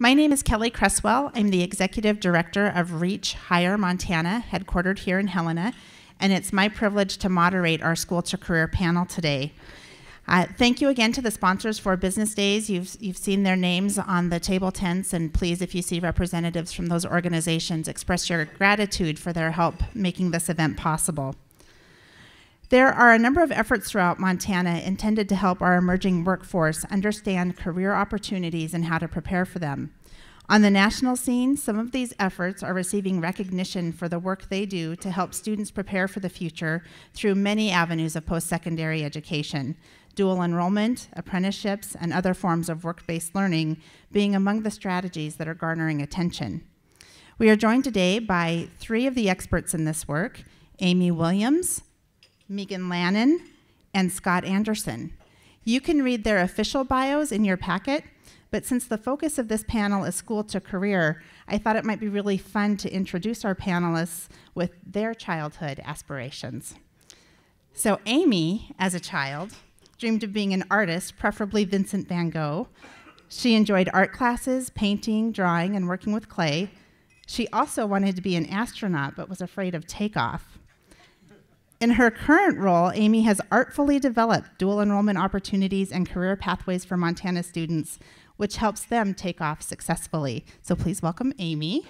My name is Kelly Cresswell. I'm the Executive Director of Reach Higher Montana, headquartered here in Helena, and it's my privilege to moderate our School to Career panel today. Thank you again to the sponsors for Business Days. You've seen their names on the table tents, and please, if you see representatives from those organizations, express your gratitude for their help making this event possible. There are a number of efforts throughout Montana intended to help our emerging workforce understand career opportunities and how to prepare for them. On the national scene, some of these efforts are receiving recognition for the work they do to help students prepare for the future through many avenues of post-secondary education, dual enrollment, apprenticeships, and other forms of work-based learning being among the strategies that are garnering attention. We are joined today by three of the experts in this work: Amy Williams, Megan Lannon, and Scott Anderson. You can read their official bios in your packet, but since the focus of this panel is school to career, I thought it might be really fun to introduce our panelists with their childhood aspirations. So Amy, as a child, dreamed of being an artist, preferably Vincent van Gogh. She enjoyed art classes, painting, drawing, and working with clay. She also wanted to be an astronaut, but was afraid of takeoff. In her current role, Amy has artfully developed dual enrollment opportunities and career pathways for Montana students, which helps them take off successfully. So please welcome Amy.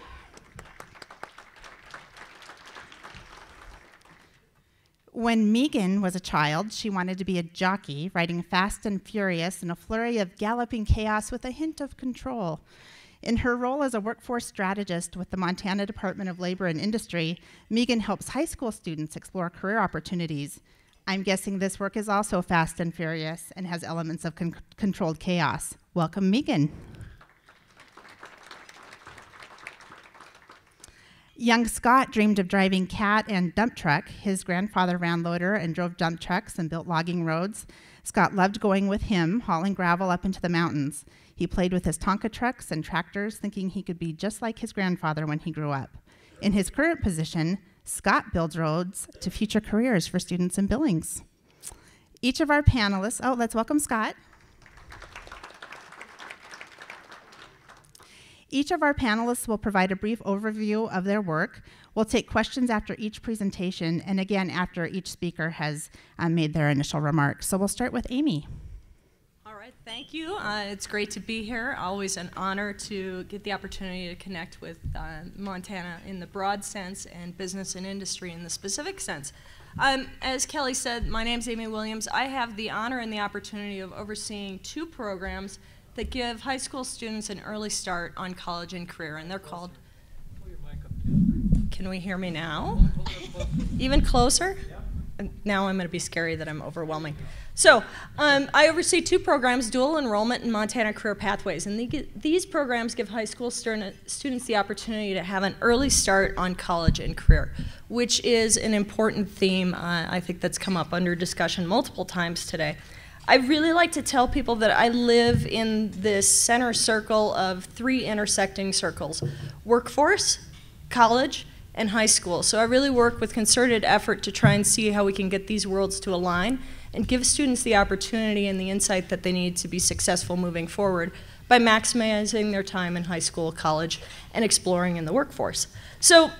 When Megan was a child, she wanted to be a jockey, riding fast and furious in a flurry of galloping chaos with a hint of control. In her role as a workforce strategist with the Montana Department of Labor and Industry, Megan helps high school students explore career opportunities. I'm guessing this work is also fast and furious and has elements of controlled chaos. Welcome, Megan. Young Scott dreamed of driving cat and dump truck. His grandfather ran loader and drove dump trucks and built logging roads. Scott loved going with him, hauling gravel up into the mountains. He played with his Tonka trucks and tractors, thinking he could be just like his grandfather when he grew up. In his current position, Scott builds roads to future careers for students in Billings. Each of our panelists, let's welcome Scott. Each of our panelists will provide a brief overview of their work. We'll take questions after each presentation, and again after each speaker has made their initial remarks. So we'll start with Amy. All right, thank you. It's great to be here. Always an honor to get the opportunity to connect with Montana in the broad sense and business and industry in the specific sense. As Kelly said, my name's Amy Williams. I have the honor and the opportunity of overseeing two programs that give high school students an early start on college and career, and they're called... Pull your mic up too. Can we hear me now? Even closer? Yeah. Now I'm going to be scary that I'm overwhelming. So I oversee two programs, dual enrollment and Montana Career Pathways, and these programs give high school students the opportunity to have an early start on college and career, which is an important theme I think that's come up under discussion multiple times today. I really like to tell people that I live in this center circle of three intersecting circles: workforce, college, and high school. So I really work with concerted effort to try and see how we can get these worlds to align and give students the opportunity and the insight that they need to be successful moving forward by maximizing their time in high school, college, and exploring in the workforce. So,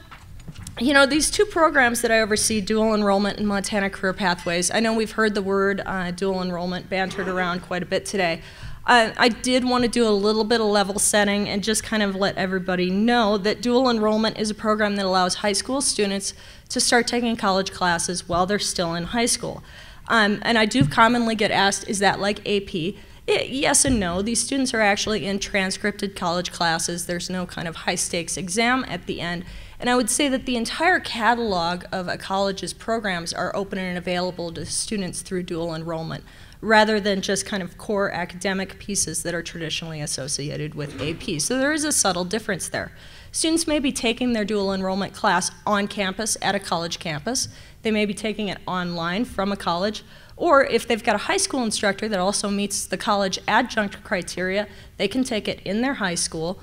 you know, these two programs that I oversee, dual enrollment and Montana Career Pathways, I know we've heard the word dual enrollment bantered around quite a bit today. I did want to do a little bit of level setting and just kind of let everybody know that dual enrollment is a program that allows high school students to start taking college classes while they're still in high school. And I do commonly get asked, is that like AP? Yes and no. These students are actually in transcripted college classes. There's no kind of high-stakes exam at the end. And I would say that the entire catalog of a college's programs are open and available to students through dual enrollment, rather than just kind of core academic pieces that are traditionally associated with AP. So there is a subtle difference there. Students may be taking their dual enrollment class on campus at a college campus. They may be taking it online from a college, or if they've got a high school instructor that also meets the college adjunct criteria, they can take it in their high school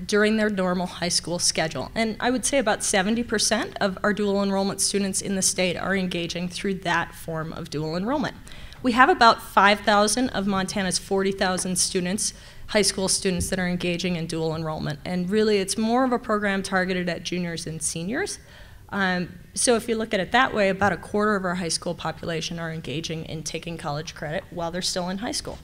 during their normal high school schedule. And I would say about 70% of our dual enrollment students in the state are engaging through that form of dual enrollment. We have about 5,000 of Montana's 40,000 students high school students that are engaging in dual enrollment. And really, it's more of a program targeted at juniors and seniors. So if you look at it that way, about a quarter of our high school population are engaging in taking college credit while they're still in high school.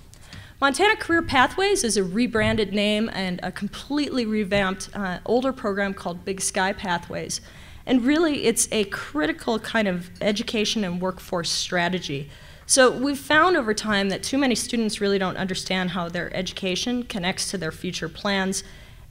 Montana Career Pathways is a rebranded name and a completely revamped older program called Big Sky Pathways. And really, it's a critical kind of education and workforce strategy. So we've found over time that too many students really don't understand how their education connects to their future plans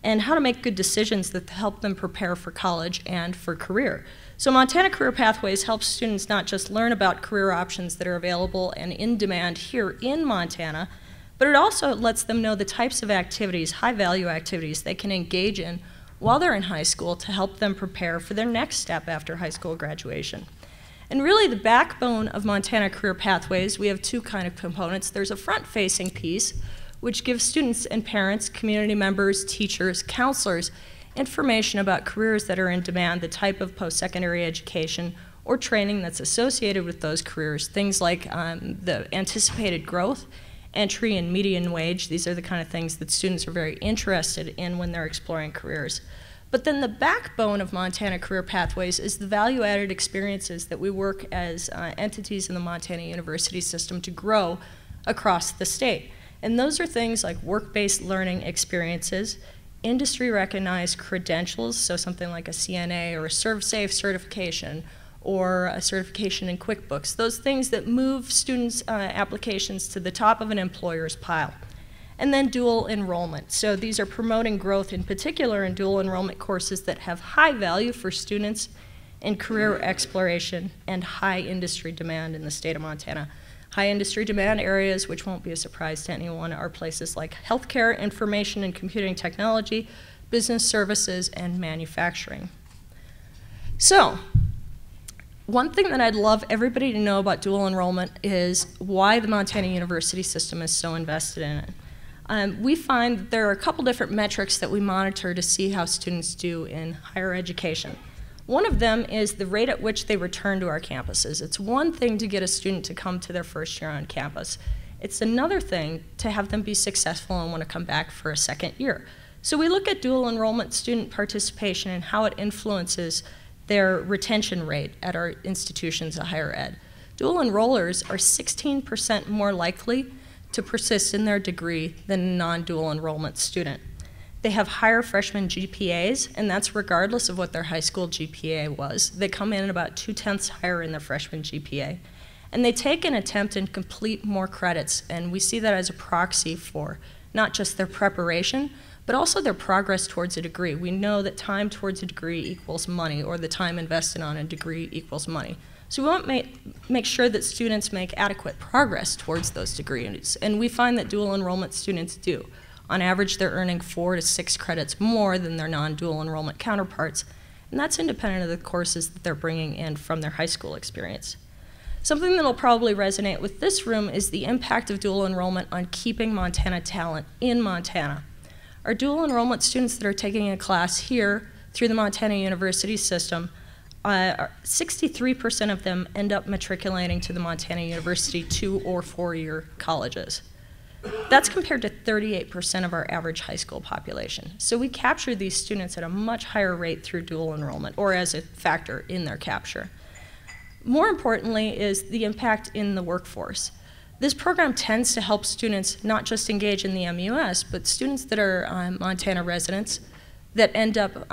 and how to make good decisions that help them prepare for college and for career. So Montana Career Pathways helps students not just learn about career options that are available and in demand here in Montana, but it also lets them know the types of activities, high-value activities, they can engage in while they're in high school to help them prepare for their next step after high school graduation. And really, the backbone of Montana Career Pathways, we have two kind of components. There's a front-facing piece, which gives students and parents, community members, teachers, counselors, information about careers that are in demand, the type of post-secondary education or training that's associated with those careers, things like the anticipated growth, entry and median wage. These are the kind of things that students are very interested in when they're exploring careers. But then the backbone of Montana Career Pathways is the value-added experiences that we work as entities in the Montana University system to grow across the state. And those are things like work-based learning experiences, industry-recognized credentials, so something like a CNA or a ServSafe certification, or a certification in QuickBooks, those things that move students' applications to the top of an employer's pile. And then dual enrollment. So these are promoting growth in particular in dual enrollment courses that have high value for students in career exploration and high industry demand in the state of Montana. High industry demand areas, which won't be a surprise to anyone, are places like healthcare, information and computing technology, business services, and manufacturing. So, one thing that I'd love everybody to know about dual enrollment is why the Montana University system is so invested in it. We find that there are a couple different metrics that we monitor to see how students do in higher education. One of them is the rate at which they return to our campuses. It's one thing to get a student to come to their first year on campus. It's another thing to have them be successful and want to come back for a second year. So we look at dual enrollment student participation and how it influences their retention rate at our institutions of higher ed. Dual enrollers are 16% more likely to persist in their degree than a non-dual enrollment student. They have higher freshman GPAs, and that's regardless of what their high school GPA was. They come in about 2/10 higher in their freshman GPA. And they take and attempt and complete more credits, and we see that as a proxy for not just their preparation, but also their progress towards a degree. We know that time towards a degree equals money, or the time invested on a degree equals money. So we want to make sure that students make adequate progress towards those degrees, and we find that dual enrollment students do. On average, they're earning 4 to 6 credits more than their non-dual enrollment counterparts, and that's independent of the courses that they're bringing in from their high school experience. Something that will probably resonate with this room is the impact of dual enrollment on keeping Montana talent in Montana. Our dual enrollment students that are taking a class here through the Montana University system, 63% of them end up matriculating to the Montana University 2- or 4-year colleges. That's compared to 38% of our average high school population. So we capture these students at a much higher rate through dual enrollment, or as a factor in their capture. More importantly is the impact in the workforce. This program tends to help students not just engage in the MUS, but students that are Montana residents that end up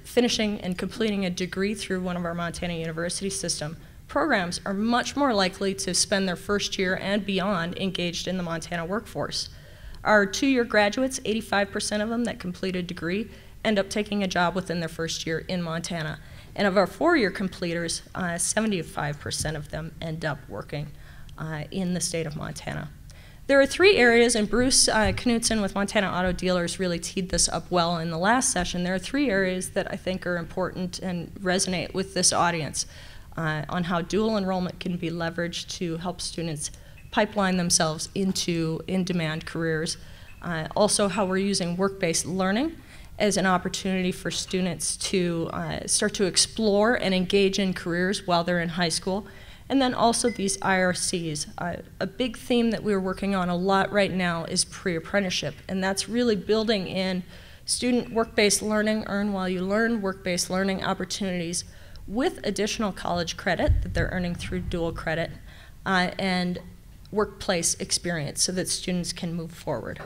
finishing and completing a degree through one of our Montana University system programs are much more likely to spend their first year and beyond engaged in the Montana workforce. Our 2-year graduates, 85% of them that complete a degree end up taking a job within their first year in Montana. And of our 4-year completers, 75% of them end up working in the state of Montana. There are 3 areas, and Bruce Knutson with Montana Auto Dealers really teed this up well in the last session. There are 3 areas that I think are important and resonate with this audience on how dual enrollment can be leveraged to help students pipeline themselves into in-demand careers. Also how we're using work-based learning as an opportunity for students to start to explore and engage in careers while they're in high school. and then also these IRCs. A big theme that we're working on a lot right now is pre-apprenticeship, and that's really building in student work-based learning, earn while you learn, work-based learning opportunities with additional college credit that they're earning through dual credit, and workplace experience so that students can move forward.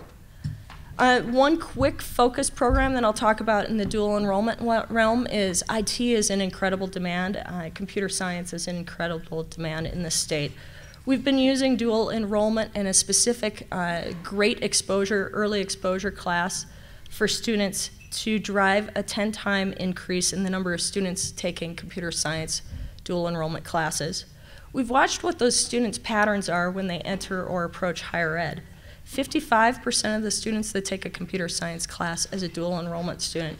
One quick focus program that I'll talk about in the dual enrollment realm is IT is in incredible demand. Computer science is in incredible demand in the state. We've been using dual enrollment in a specific great exposure, early exposure class for students to drive a 10-time increase in the number of students taking computer science dual enrollment classes. We've watched what those students' patterns are when they enter or approach higher ed. 55% of the students that take a computer science class as a dual enrollment student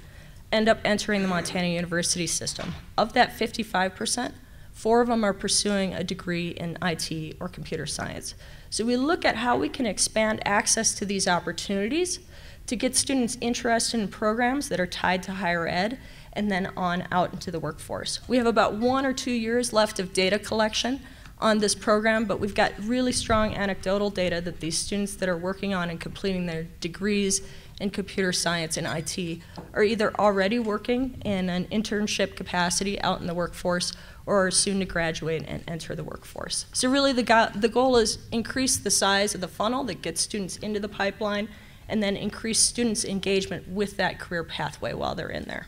end up entering the Montana University system. Of that 55%, 4 of them are pursuing a degree in IT or computer science. So we look at how we can expand access to these opportunities to get students interested in programs that are tied to higher ed and then on out into the workforce. We have about 1 or 2 years left of data collection on this program, but we've got really strong anecdotal data that these students that are working on and completing their degrees in computer science and IT are either already working in an internship capacity out in the workforce or are soon to graduate and enter the workforce. So really the goal is increase the size of the funnel that gets students into the pipeline and then increase students' engagement with that career pathway while they're in there.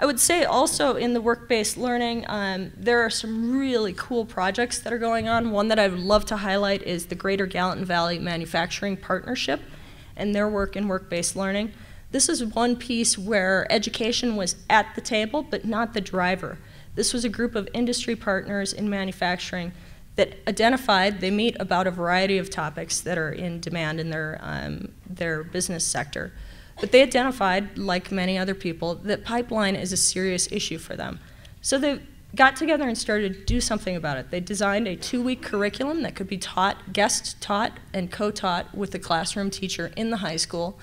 I would say also in the work-based learning, there are some really cool projects that are going on. One that I would love to highlight is the Greater Gallatin Valley Manufacturing Partnership and their work in work-based learning. This is one piece where education was at the table, but not the driver. This was a group of industry partners in manufacturing that identified they meet about a variety of topics that are in demand in their business sector. But they identified, like many other people, that pipeline is a serious issue for them. So they got together and started to do something about it. They designed a 2-week curriculum that could be taught, guest taught, and co-taught with the classroom teacher in the high school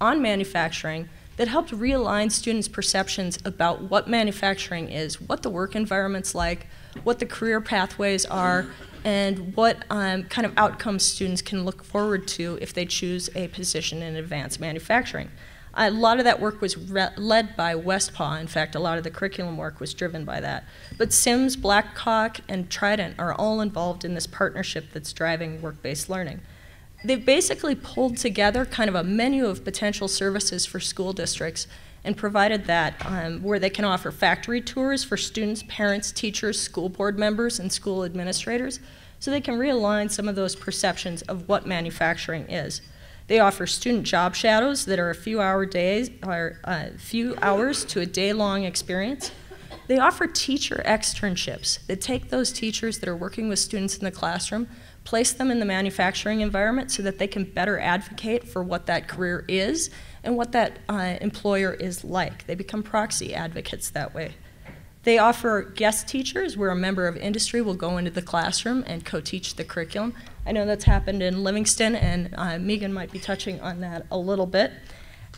on manufacturing that helped realign students' perceptions about what manufacturing is, what the work environment's like, what the career pathways are, and what kind of outcomes students can look forward to if they choose a position in advanced manufacturing. A lot of that work was led by Westpaw. In fact, a lot of the curriculum work was driven by that. But Sims, Blackhawk, and Trident are all involved in this partnership that's driving work-based learning. They've basically pulled together kind of a menu of potential services for school districts and provided that where they can offer factory tours for students, parents, teachers, school board members, and school administrators, so they can realign some of those perceptions of what manufacturing is. They offer student job shadows that are a few hours to a day-long experience. They offer teacher externships that take those teachers that are working with students in the classroom, place them in the manufacturing environment so that they can better advocate for what that career is and what that employer is like. They become proxy advocates that way. They offer guest teachers where a member of industry will go into the classroom and co-teach the curriculum. I know that's happened in Livingston, and Megan might be touching on that a little bit.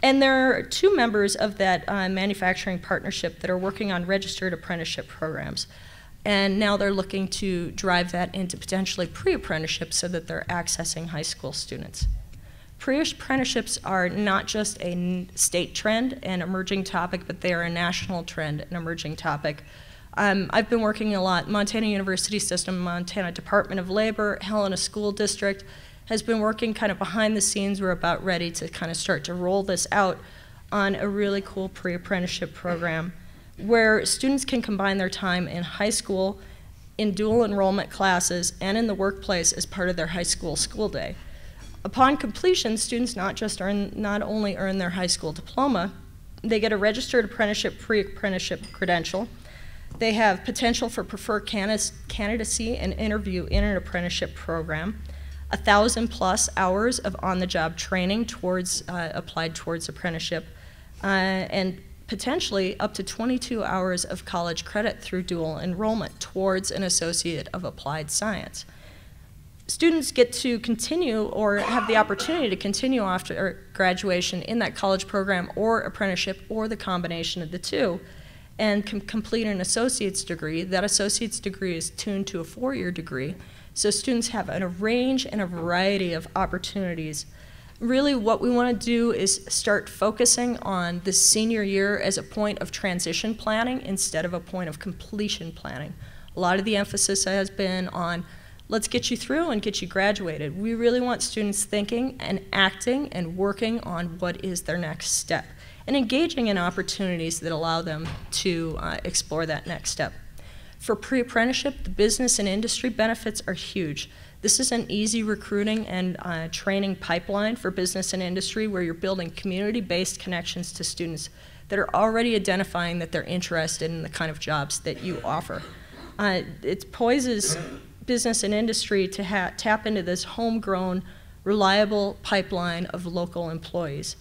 And there are 2 members of that manufacturing partnership that are working on registered apprenticeship programs. And now they're looking to drive that into potentially pre-apprenticeship so that they're accessing high school students. Pre-apprenticeships are not just a state trend and emerging topic, but they are a national trend and emerging topic. I've been working a lot. Montana University System, Montana Department of Labor, Helena School District has been working kind of behind the scenes. We're about ready to kind of start to roll this out on a really cool pre-apprenticeship program where students can combine their time in high school, in dual enrollment classes, and in the workplace as part of their high school school day. Upon completion, students not only earn their high school diploma, they get a registered apprenticeship, pre-apprenticeship credential. They have potential for preferred candidacy and interview in an apprenticeship program, 1,000+ hours of on-the-job training applied towards apprenticeship, and potentially up to 22 hours of college credit through dual enrollment towards an Associate of Applied Science. Students get to continue or have the opportunity to continue after graduation in that college program or apprenticeship or the combination of the two. and complete an associate's degree. That associate's degree is tuned to a 4-year degree. So students have a range and a variety of opportunities. Really what we want to do is start focusing on the senior year as a point of transition planning instead of a point of completion planning. A lot of the emphasis has been on let's get you through and get you graduated. We really want students thinking and acting and working on what is their next step and engaging in opportunities that allow them to explore that next step. For pre-apprenticeship, the business and industry benefits are huge. This is an easy recruiting and training pipeline for business and industry where you're building community-based connections to students that are already identifying that they're interested in the kind of jobs that you offer. It poises business and industry to tap into this homegrown, reliable pipeline of local employees.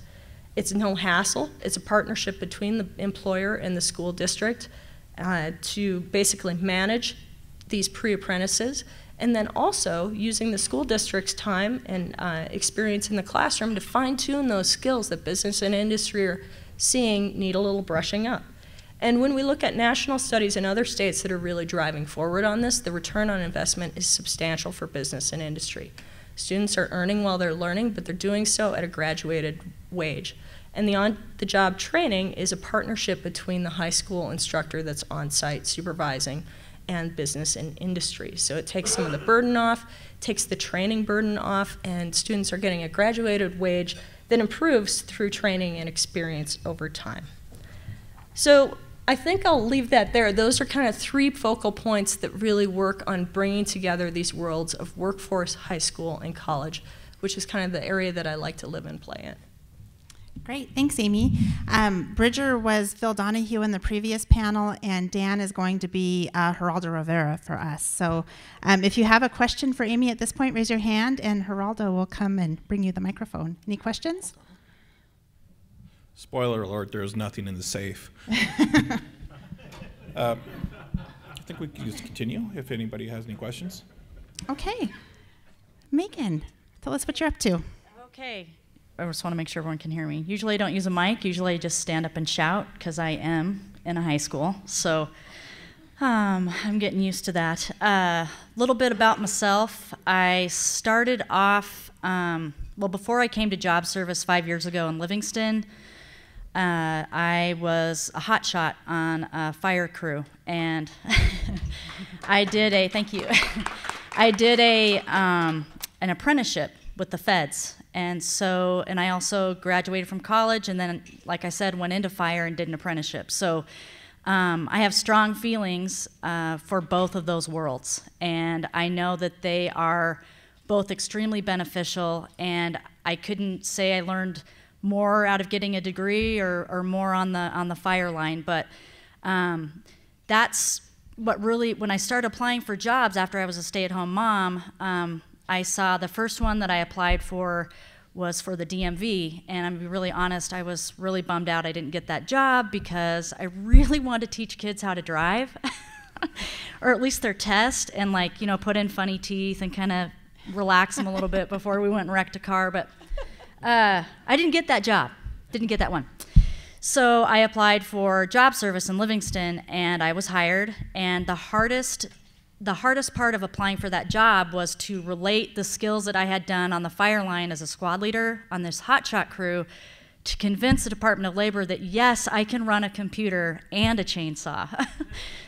It's no hassle. It's a partnership between the employer and the school district to basically manage these pre-apprentices, and then also using the school district's time and experience in the classroom to fine-tune those skills that business and industry are seeing need a little brushing up. And when we look at national studies in other states that are really driving forward on this, the return on investment is substantial for business and industry. Students are earning while they're learning, but they're doing so at a graduated wage. And the on-the-job training is a partnership between the high school instructor that's on-site supervising and business and industry. So it takes some of the burden off, takes the training burden off, and students are getting a graduated wage that improves through training and experience over time. So I think I'll leave that there. Those are kind of 3 focal points that really work on bringing together these worlds of workforce, high school, and college, which is kind of the area that I like to live and play in. Great, thanks, Amy. Bridger was Phil Donahue in the previous panel, and Dan is going to be Geraldo Rivera for us. So if you have a question for Amy at this point, raise your hand, and Geraldo will come and bring you the microphone. Any questions? Spoiler alert, there is nothing in the safe. I think we can just continue if anybody has any questions. Okay. Megan, tell us what you're up to. Okay. I just want to make sure everyone can hear me. Usually I don't use a mic. Usually I just stand up and shout because I am in a high school. So I'm getting used to that. A little bit about myself. I started off, well, before I came to job service 5 years ago in Livingston, I was a hotshot on a fire crew. And I did a, thank you, I did an apprenticeship with the feds. And I also graduated from college and then, like I said, went into fire and did an apprenticeship. So I have strong feelings for both of those worlds. And I know that they are both extremely beneficial, and I couldn't say I learned more out of getting a degree or more on the fire line, but that's what really, when I started applying for jobs after I was a stay-at-home mom, I saw the first one that I applied for was for the DMV, and I'm gonna be really honest, I was really bummed out I didn't get that job because I really wanted to teach kids how to drive, or at least their test, and put in funny teeth and kind of relax them a little bit before we went and wrecked a car, but I didn't get that job, didn't get that one. So I applied for job service in Livingston, and I was hired, and the hardest part of applying for that job was to relate the skills that I had done on the fire line as a squad leader on this hotshot crew to convince the Department of Labor that, yes, I can run a computer and a chainsaw.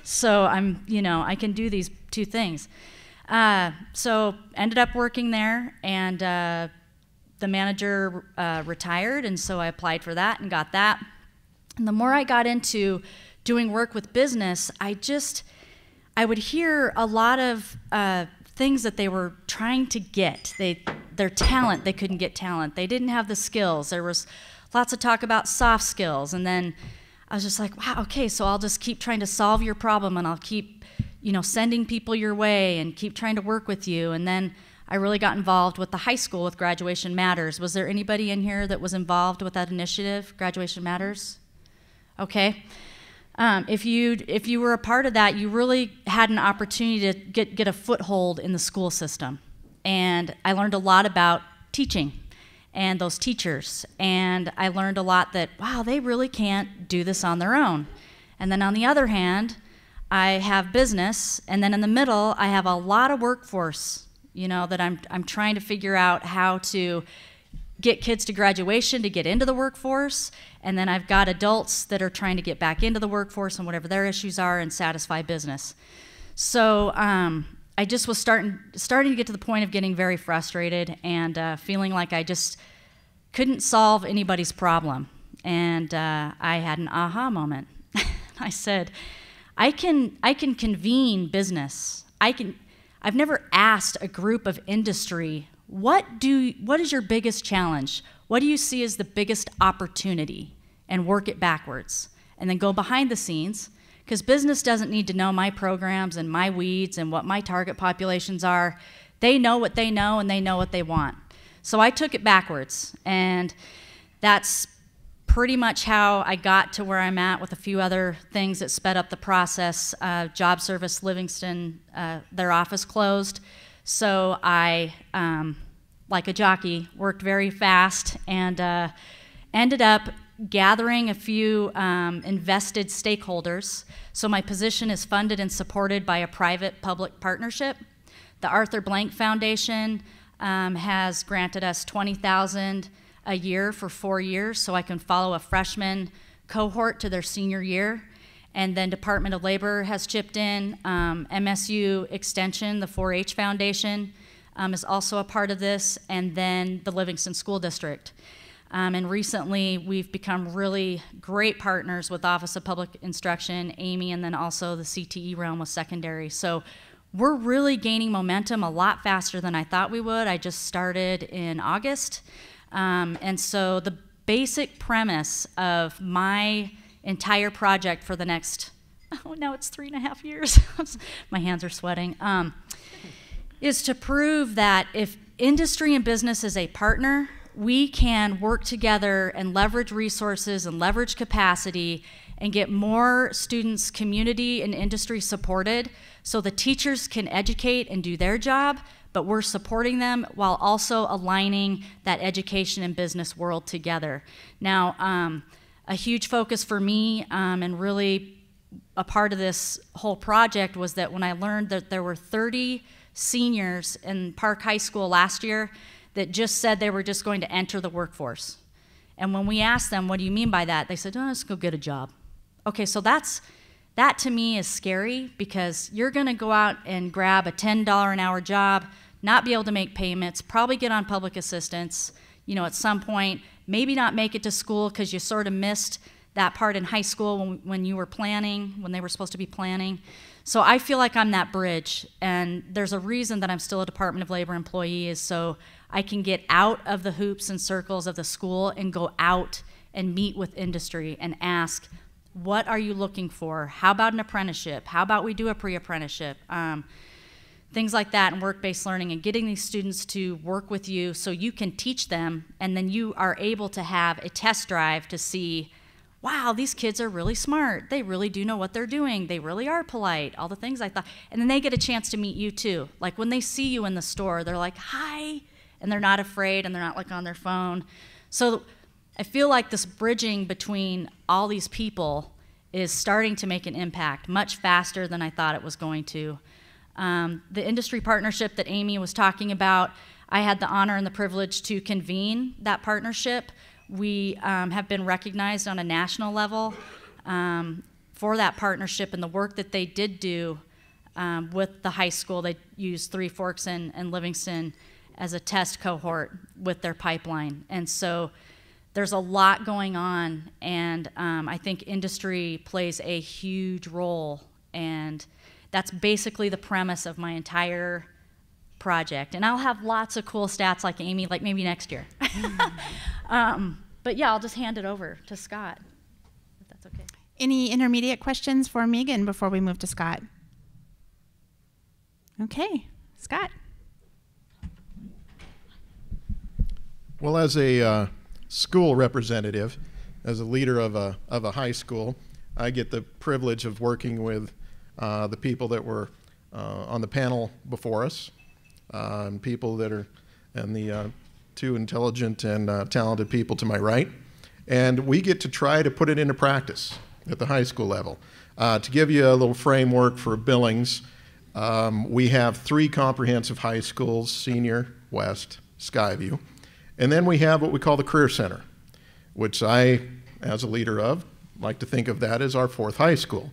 So I can do these 2 things. So ended up working there, and the manager retired, and so I applied for that and got that. And the more I got into doing work with business, I would hear a lot of things that they were trying to get. Their talent, they couldn't get talent. They didn't have the skills. There was lots of talk about soft skills. And then I was just like, wow, okay, so I'll just keep trying to solve your problem, and I'll keep, sending people your way and keep trying to work with you. And then I really got involved with the high school with Graduation Matters. Was there anybody in here that was involved with that initiative, Graduation Matters? Okay. If you were a part of that, you really had an opportunity to get a foothold in the school system. And I learned a lot about teaching and those teachers. And I learned a lot that, wow, they really can't do this on their own. And then on the other hand, I have business, and then in the middle, I have a lot of workforce, you know, that I'm trying to figure out how to get kids to graduation to get into the workforce, and then I've got adults that are trying to get back into the workforce and whatever their issues are and satisfy business. So I just was starting to get to the point of getting very frustrated and feeling like I just couldn't solve anybody's problem. And I had an aha moment. I said, I can convene business. I've never asked a group of industry, what is your biggest challenge? What do you see as the biggest opportunity? And work it backwards. And then go behind the scenes, because business doesn't need to know my programs and my weeds and what my target populations are. They know what they know, and they know what they want. So I took it backwards, and that's pretty much how I got to where I'm at, with a few other things that sped up the process. Job Service Livingston, their office closed, so I, like a jockey, worked very fast and ended up gathering a few invested stakeholders. So my position is funded and supported by a private-public partnership. The Arthur Blank Foundation has granted us $20,000 a year for 4 years, so I can follow a freshman cohort to their senior year. And then Department of Labor has chipped in. MSU Extension, the 4-H Foundation, is also a part of this, and then the Livingston School District. And recently, we've become really great partners with Office of Public Instruction, Amy, and then also the CTE realm with secondary. So we're really gaining momentum a lot faster than I thought we would. I just started in August. And so the basic premise of my entire project for the next, oh, now it's 3.5 years. My hands are sweating. Is to prove that if industry and business is a partner, we can work together and leverage resources and leverage capacity and get more students community and industry supported, so the teachers can educate and do their job, but we're supporting them while also aligning that education and business world together. Now, a huge focus for me and really a part of this whole project was that when I learned that there were 30 seniors in Park High School last year that just said they were just going to enter the workforce. And when we asked them, what do you mean by that? They said, oh, let's go get a job. Okay, so that to me is scary, because you're gonna go out and grab a $10 an hour job, not be able to make payments, probably get on public assistance, you know, at some point, maybe not make it to school because you sort of missed that part in high school when you were planning, when they were supposed to be planning. So I feel like I'm that bridge, and there's a reason that I'm still a Department of Labor employee, is so I can get out of the hoops and circles of the school and go out and meet with industry and ask, what are you looking for? How about an apprenticeship? How about we do a pre-apprenticeship? Things like that, and work-based learning, and getting these students to work with you so you can teach them, and then you are able to have a test drive to see, wow, these kids are really smart. They really do know what they're doing. They really are polite, all the things I thought. And then they get a chance to meet you too. Like when they see you in the store, they're like, hi, and they're not afraid, and they're not like on their phone. So I feel like this bridging between all these people is starting to make an impact much faster than I thought it was going to. The industry partnership that Amy was talking about, I had the honor and the privilege to convene that partnership. We have been recognized on a national level for that partnership and the work that they did do with the high school. They used Three Forks and Livingston as a test cohort with their pipeline. And so there's a lot going on, and I think industry plays a huge role, and that's basically the premise of my entire project. And I'll have lots of cool stats like Amy, like maybe next year. But yeah, I'll just hand it over to Scott, if that's okay. Any intermediate questions for Megan before we move to Scott? Okay, Scott. Well, as a school representative, as a leader of a high school, I get the privilege of working with the people that were on the panel before us, and people that are, and the two intelligent and talented people to my right. And we get to try to put it into practice. at the high school level. To give you a little framework for Billings, we have 3 comprehensive high schools, Senior, West, Skyview. And then we have what we call the Career Center, which I, as a leader of, like to think of that as our 4th high school.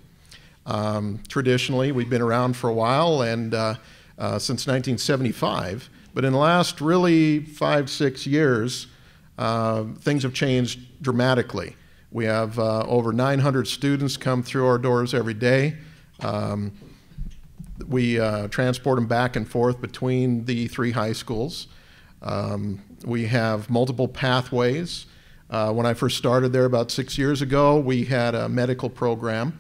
Traditionally, we've been around for a while, and since 1975, but in the last really 5-6 years, things have changed dramatically. We have over 900 students come through our doors every day. We transport them back and forth between the 3 high schools. We have multiple pathways. When I first started there about 6 years ago, we had a medical program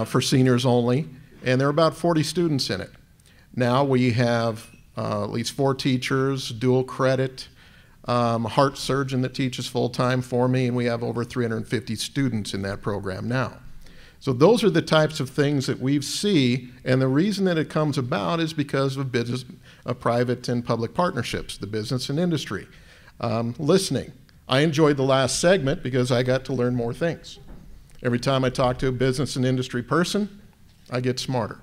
for seniors only, and there are about 40 students in it. Now we have at least 4 teachers, dual credit, a heart surgeon that teaches full-time for me, and we have over 350 students in that program now. So those are the types of things that we see, and the reason that it comes about is because of business, private and public partnerships, the business and industry. Listening. I enjoyed the last segment because I got to learn more things. Every time I talk to a business and industry person, I get smarter.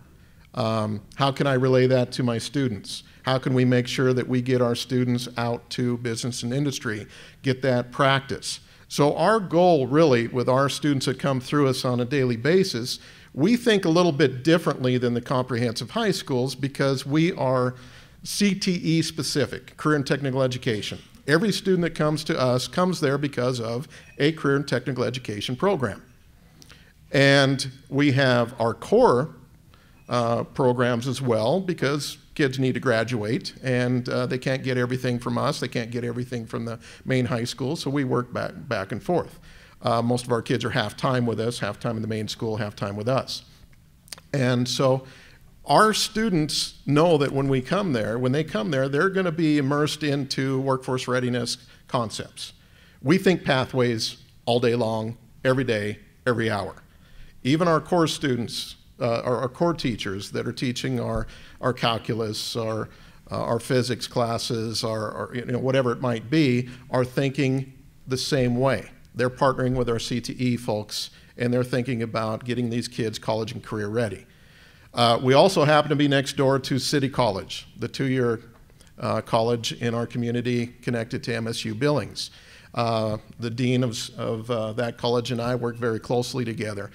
How can I relay that to my students? How can we make sure that we get our students out to business and industry, get that practice? So our goal really with our students that come through us on a daily basis, we think a little bit differently than the comprehensive high schools because we are CTE specific, career and technical education. Every student that comes to us comes there because of a career and technical education program. And we have our core programs as well because kids need to graduate and they can't get everything from us. They can't get everything from the main high school, so we work back and forth. Most of our kids are half-time with us, half-time in the main school, half-time with us. And so our students know that when they come there, they're going to be immersed into workforce readiness concepts. We think pathways all day long, every day, every hour. Even our core students, our core teachers that are teaching our calculus, our physics classes, our whatever it might be, are thinking the same way. They're partnering with our CTE folks, and they're thinking about getting these kids college and career ready. We also happen to be next door to City College, the 2-year college in our community connected to MSU Billings. The dean of that college and I work very closely together.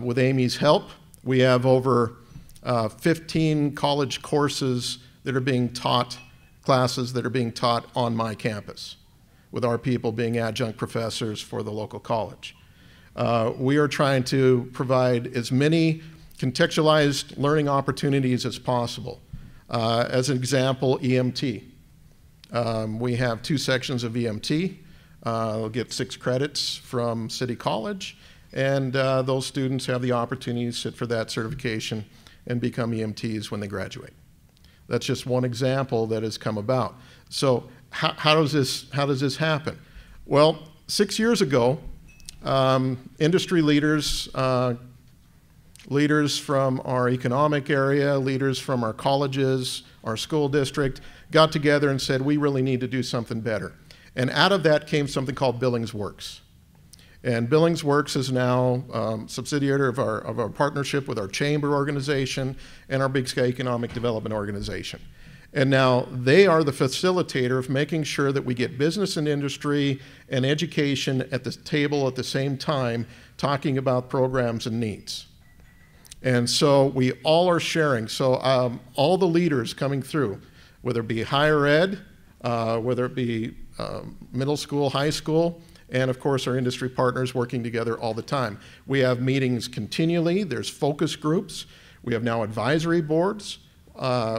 With Amy's help, we have over 15 college courses that are being taught, classes that are being taught on my campus, with our people being adjunct professors for the local college. We are trying to provide as many contextualized learning opportunities as possible. As an example, EMT. We have 2 sections of EMT. They'll get 6 credits from City College, and those students have the opportunity to sit for that certification and become EMTs when they graduate. That's just one example that has come about. So how does this happen? Well, 6 years ago, industry leaders, leaders from our economic area, leaders from our colleges, our school district, got together and said, we really need to do something better. And out of that came something called Billings Works. And Billings Works is now a subsidiary of our partnership with our chamber organization and our Big Sky Economic Development Organization. And now they are the facilitator of making sure that we get business and industry and education at the table at the same time, talking about programs and needs. And so we all are sharing. So all the leaders coming through, whether it be higher ed, whether it be middle school, high school, and of course our industry partners working together all the time. We have meetings continually. There's focus groups. We have now advisory boards.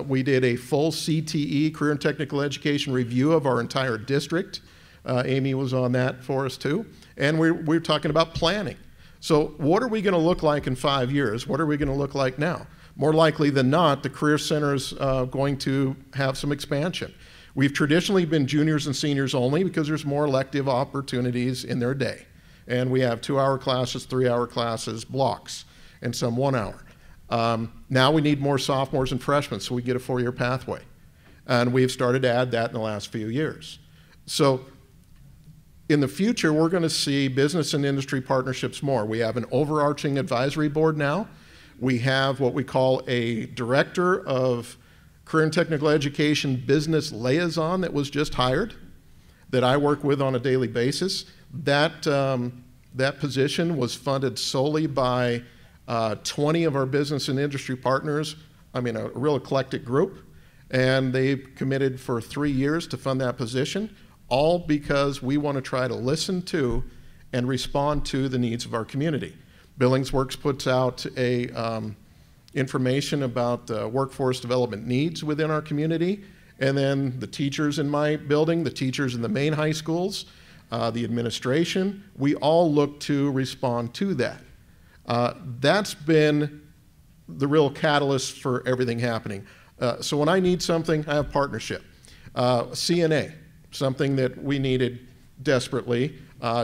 We did a full CTE, Career and Technical Education review of our entire district. Amy was on that for us too. And we're talking about planning. So what are we going to look like in 5 years? What are we going to look like now? More likely than not, the Career Center is going to have some expansion. We've traditionally been juniors and seniors only because there's more elective opportunities in their day. And we have 2-hour classes, 3-hour classes, blocks, and some 1 hour. Now we need more sophomores and freshmen, so we get a 4-year pathway. And we've started to add that in the last few years. So In the future, we're going to see business and industry partnerships more. We have an overarching advisory board now. We have what we call a director of career and technical education business liaison that was just hired, that I work with on a daily basis. That position was funded solely by 20 of our business and industry partners, a real eclectic group, and they committed for 3 years to fund that position, all because we want to try to listen to and respond to the needs of our community. Billingsworks puts out information about workforce development needs within our community, and then the teachers in my building, the teachers in the main high schools, the administration, we all look to respond to that. That's been the real catalyst for everything happening. So when I need something, I have partnership. CNA, something that we needed desperately.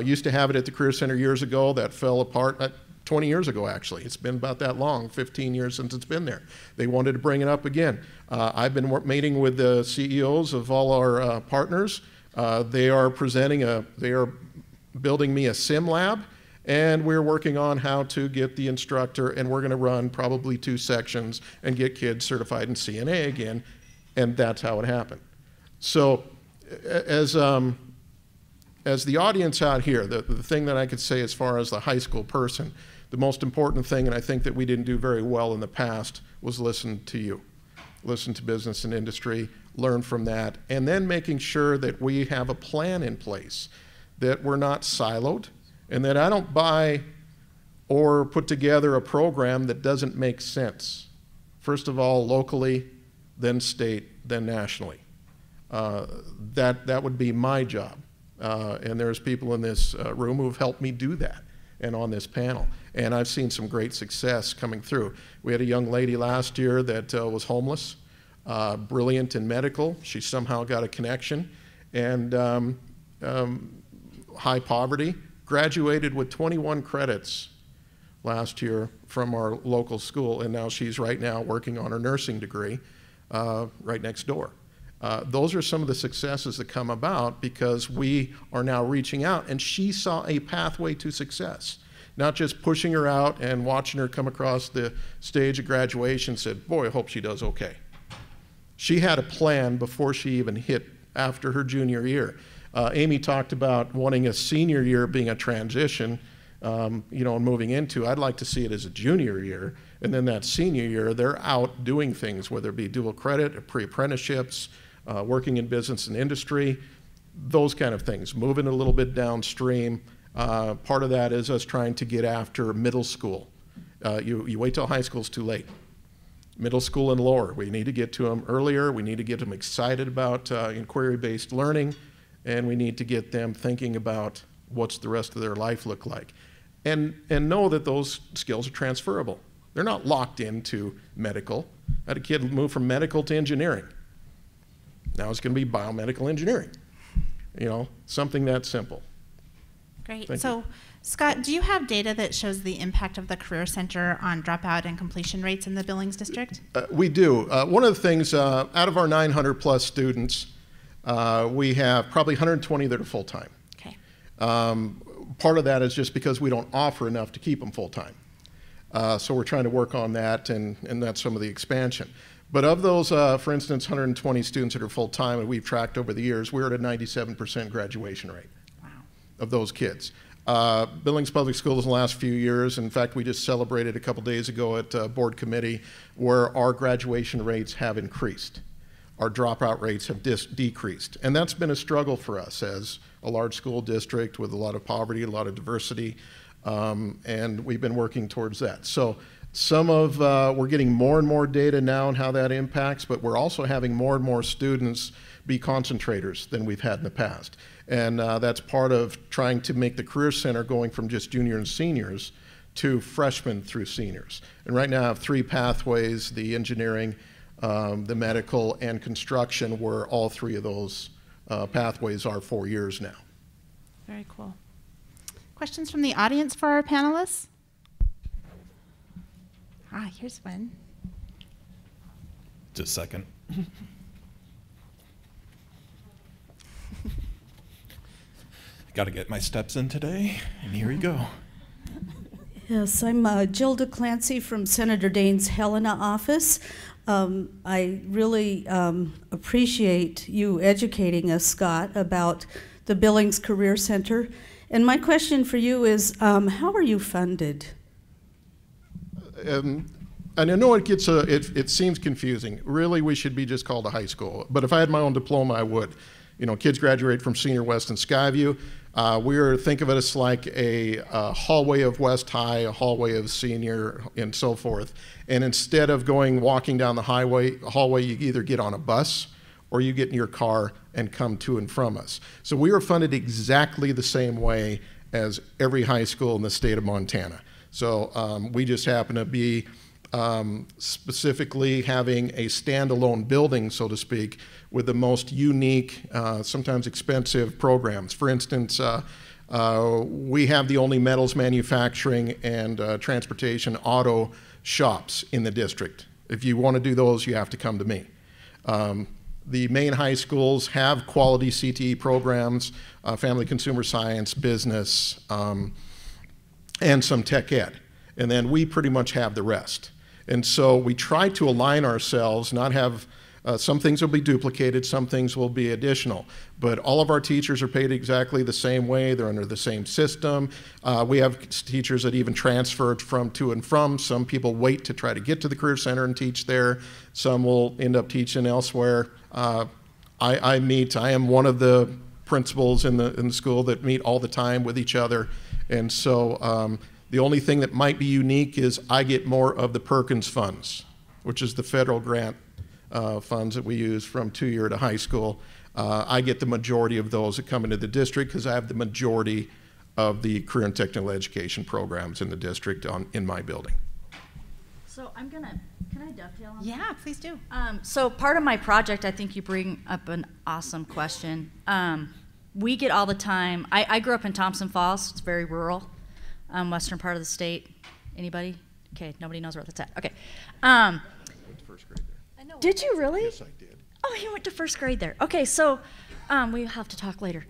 Used to have it at the Career Center years ago. That fell apart 20 years ago, actually. It's been about that long, 15 years since it's been there. They wanted to bring it up again. I've been meeting with the CEOs of all our partners. They are building me a sim lab, and we're working on how to get the instructor, and we're going to run probably 2 sections and get kids certified in CNA again, and that's how it happened. So as the audience out here, the thing that I could say as far as the high school person, the most important thing, and I think that we didn't do very well in the past, was listen to you. Listen to business and industry, learn from that, and then making sure that we have a plan in place, that we're not siloed, and that I don't buy or put together a program that doesn't make sense. First of all, locally, then state, then nationally. That would be my job. And there's people in this room who have helped me do that and on this panel. And I've seen some great success coming through. We had a young lady last year that was homeless, brilliant in medical. She somehow got a connection, and high poverty, graduated with 21 credits last year from our local school, and now she's right now working on her nursing degree right next door. Those are some of the successes that come about because we are now reaching out, and she saw a pathway to success. Not just pushing her out and watching her come across the stage at graduation, said, boy, I hope she does okay. She had a plan before she even hit after her junior year. Amy talked about wanting a senior year being a transition, and moving into. I'd like to see it as a junior year, and then that senior year, they're out doing things, whether it be dual credit or pre-apprenticeships, working in business and industry, those kind of things, moving a little bit downstream. Part of that is us trying to get after middle school. You wait till high school's too late. Middle school and lower, we need to get to them earlier. We need to get them excited about inquiry-based learning, and we need to get them thinking about what's the rest of their life look like. And know that those skills are transferable. They're not locked into medical. I had a kid move from medical to engineering. Now it's going to be biomedical engineering. Something that simple. Great. Thank so, you. Scott, do you have data that shows the impact of the Career Center on dropout and completion rates in the Billings District? We do. One of the things, out of our 900 plus students, we have probably 120 that are full-time. Okay. Part of that is just because we don't offer enough to keep them full-time. So we're trying to work on that, and that's some of the expansion. But of those, for instance, 120 students that are full-time, and we've tracked over the years, we're at a 97% graduation rate. Wow. Of those kids. Billings Public Schools in the last few years, in fact, we just celebrated a couple days ago at board committee where our graduation rates have increased. Our dropout rates have decreased. And that's been a struggle for us as a large school district with a lot of poverty, a lot of diversity, and we've been working towards that. So we're getting more and more data now on how that impacts, but we're also having more and more students be concentrators than we've had in the past. And that's part of trying to make the Career Center going from just junior and seniors to freshmen through seniors. And right now I have 3 pathways, the engineering, the medical, and construction, where all 3 of those pathways are 4 years now. Very cool. Questions from the audience for our panelists? Here's one. Just a second. Got to get my steps in today, and here we go. Yes, I'm Gilda Clancy from Senator Daines' Helena office. I really appreciate you educating us, Scott, about the Billings Career Center. And my question for you is, how are you funded? And I know it gets it seems confusing. Really, we should be just called a high school. But if I had my own diploma, I would. You know, kids graduate from Senior West and Skyview. Think of it as like a hallway of West High, a hallway of Senior, and so forth. And instead of walking down the hallway, you either get on a bus or you get in your car and come to and from us. So we are funded exactly the same way as every high school in the state of Montana. So we just happen to be specifically having a standalone building, so to speak, with the most unique, sometimes expensive programs. For instance, we have the only metals manufacturing and transportation auto shops in the district. If you want to do those, you have to come to me. The main high schools have quality CTE programs, family consumer science, business, and some tech ed. And then we pretty much have the rest. And so we try to align ourselves, not have, some things will be duplicated, some things will be additional. But all of our teachers are paid exactly the same way, they're under the same system. We have teachers that even transfer from to and from. Some people wait to try to get to the Career Center and teach there. Some will end up teaching elsewhere. I am one of the principals in the school that meet all the time with each other. And so the only thing that might be unique is I get more of the Perkins funds, which is the federal grant funds that we use from 2-year to high school. I get the majority of those that come into the district because I have the majority of the career and technical education programs in the district in my building. So can I dovetail on that? Yeah, please do. So part of my project, I think you bring up an awesome question. We get all the time, I grew up in Thompson Falls, it's very rural. Western part of the state. Anybody? Okay, nobody knows where that's at. Okay. I went to first grade there. I know. Did you really? Yes, I did. Oh, you went to first grade there. Okay, so we have to talk later.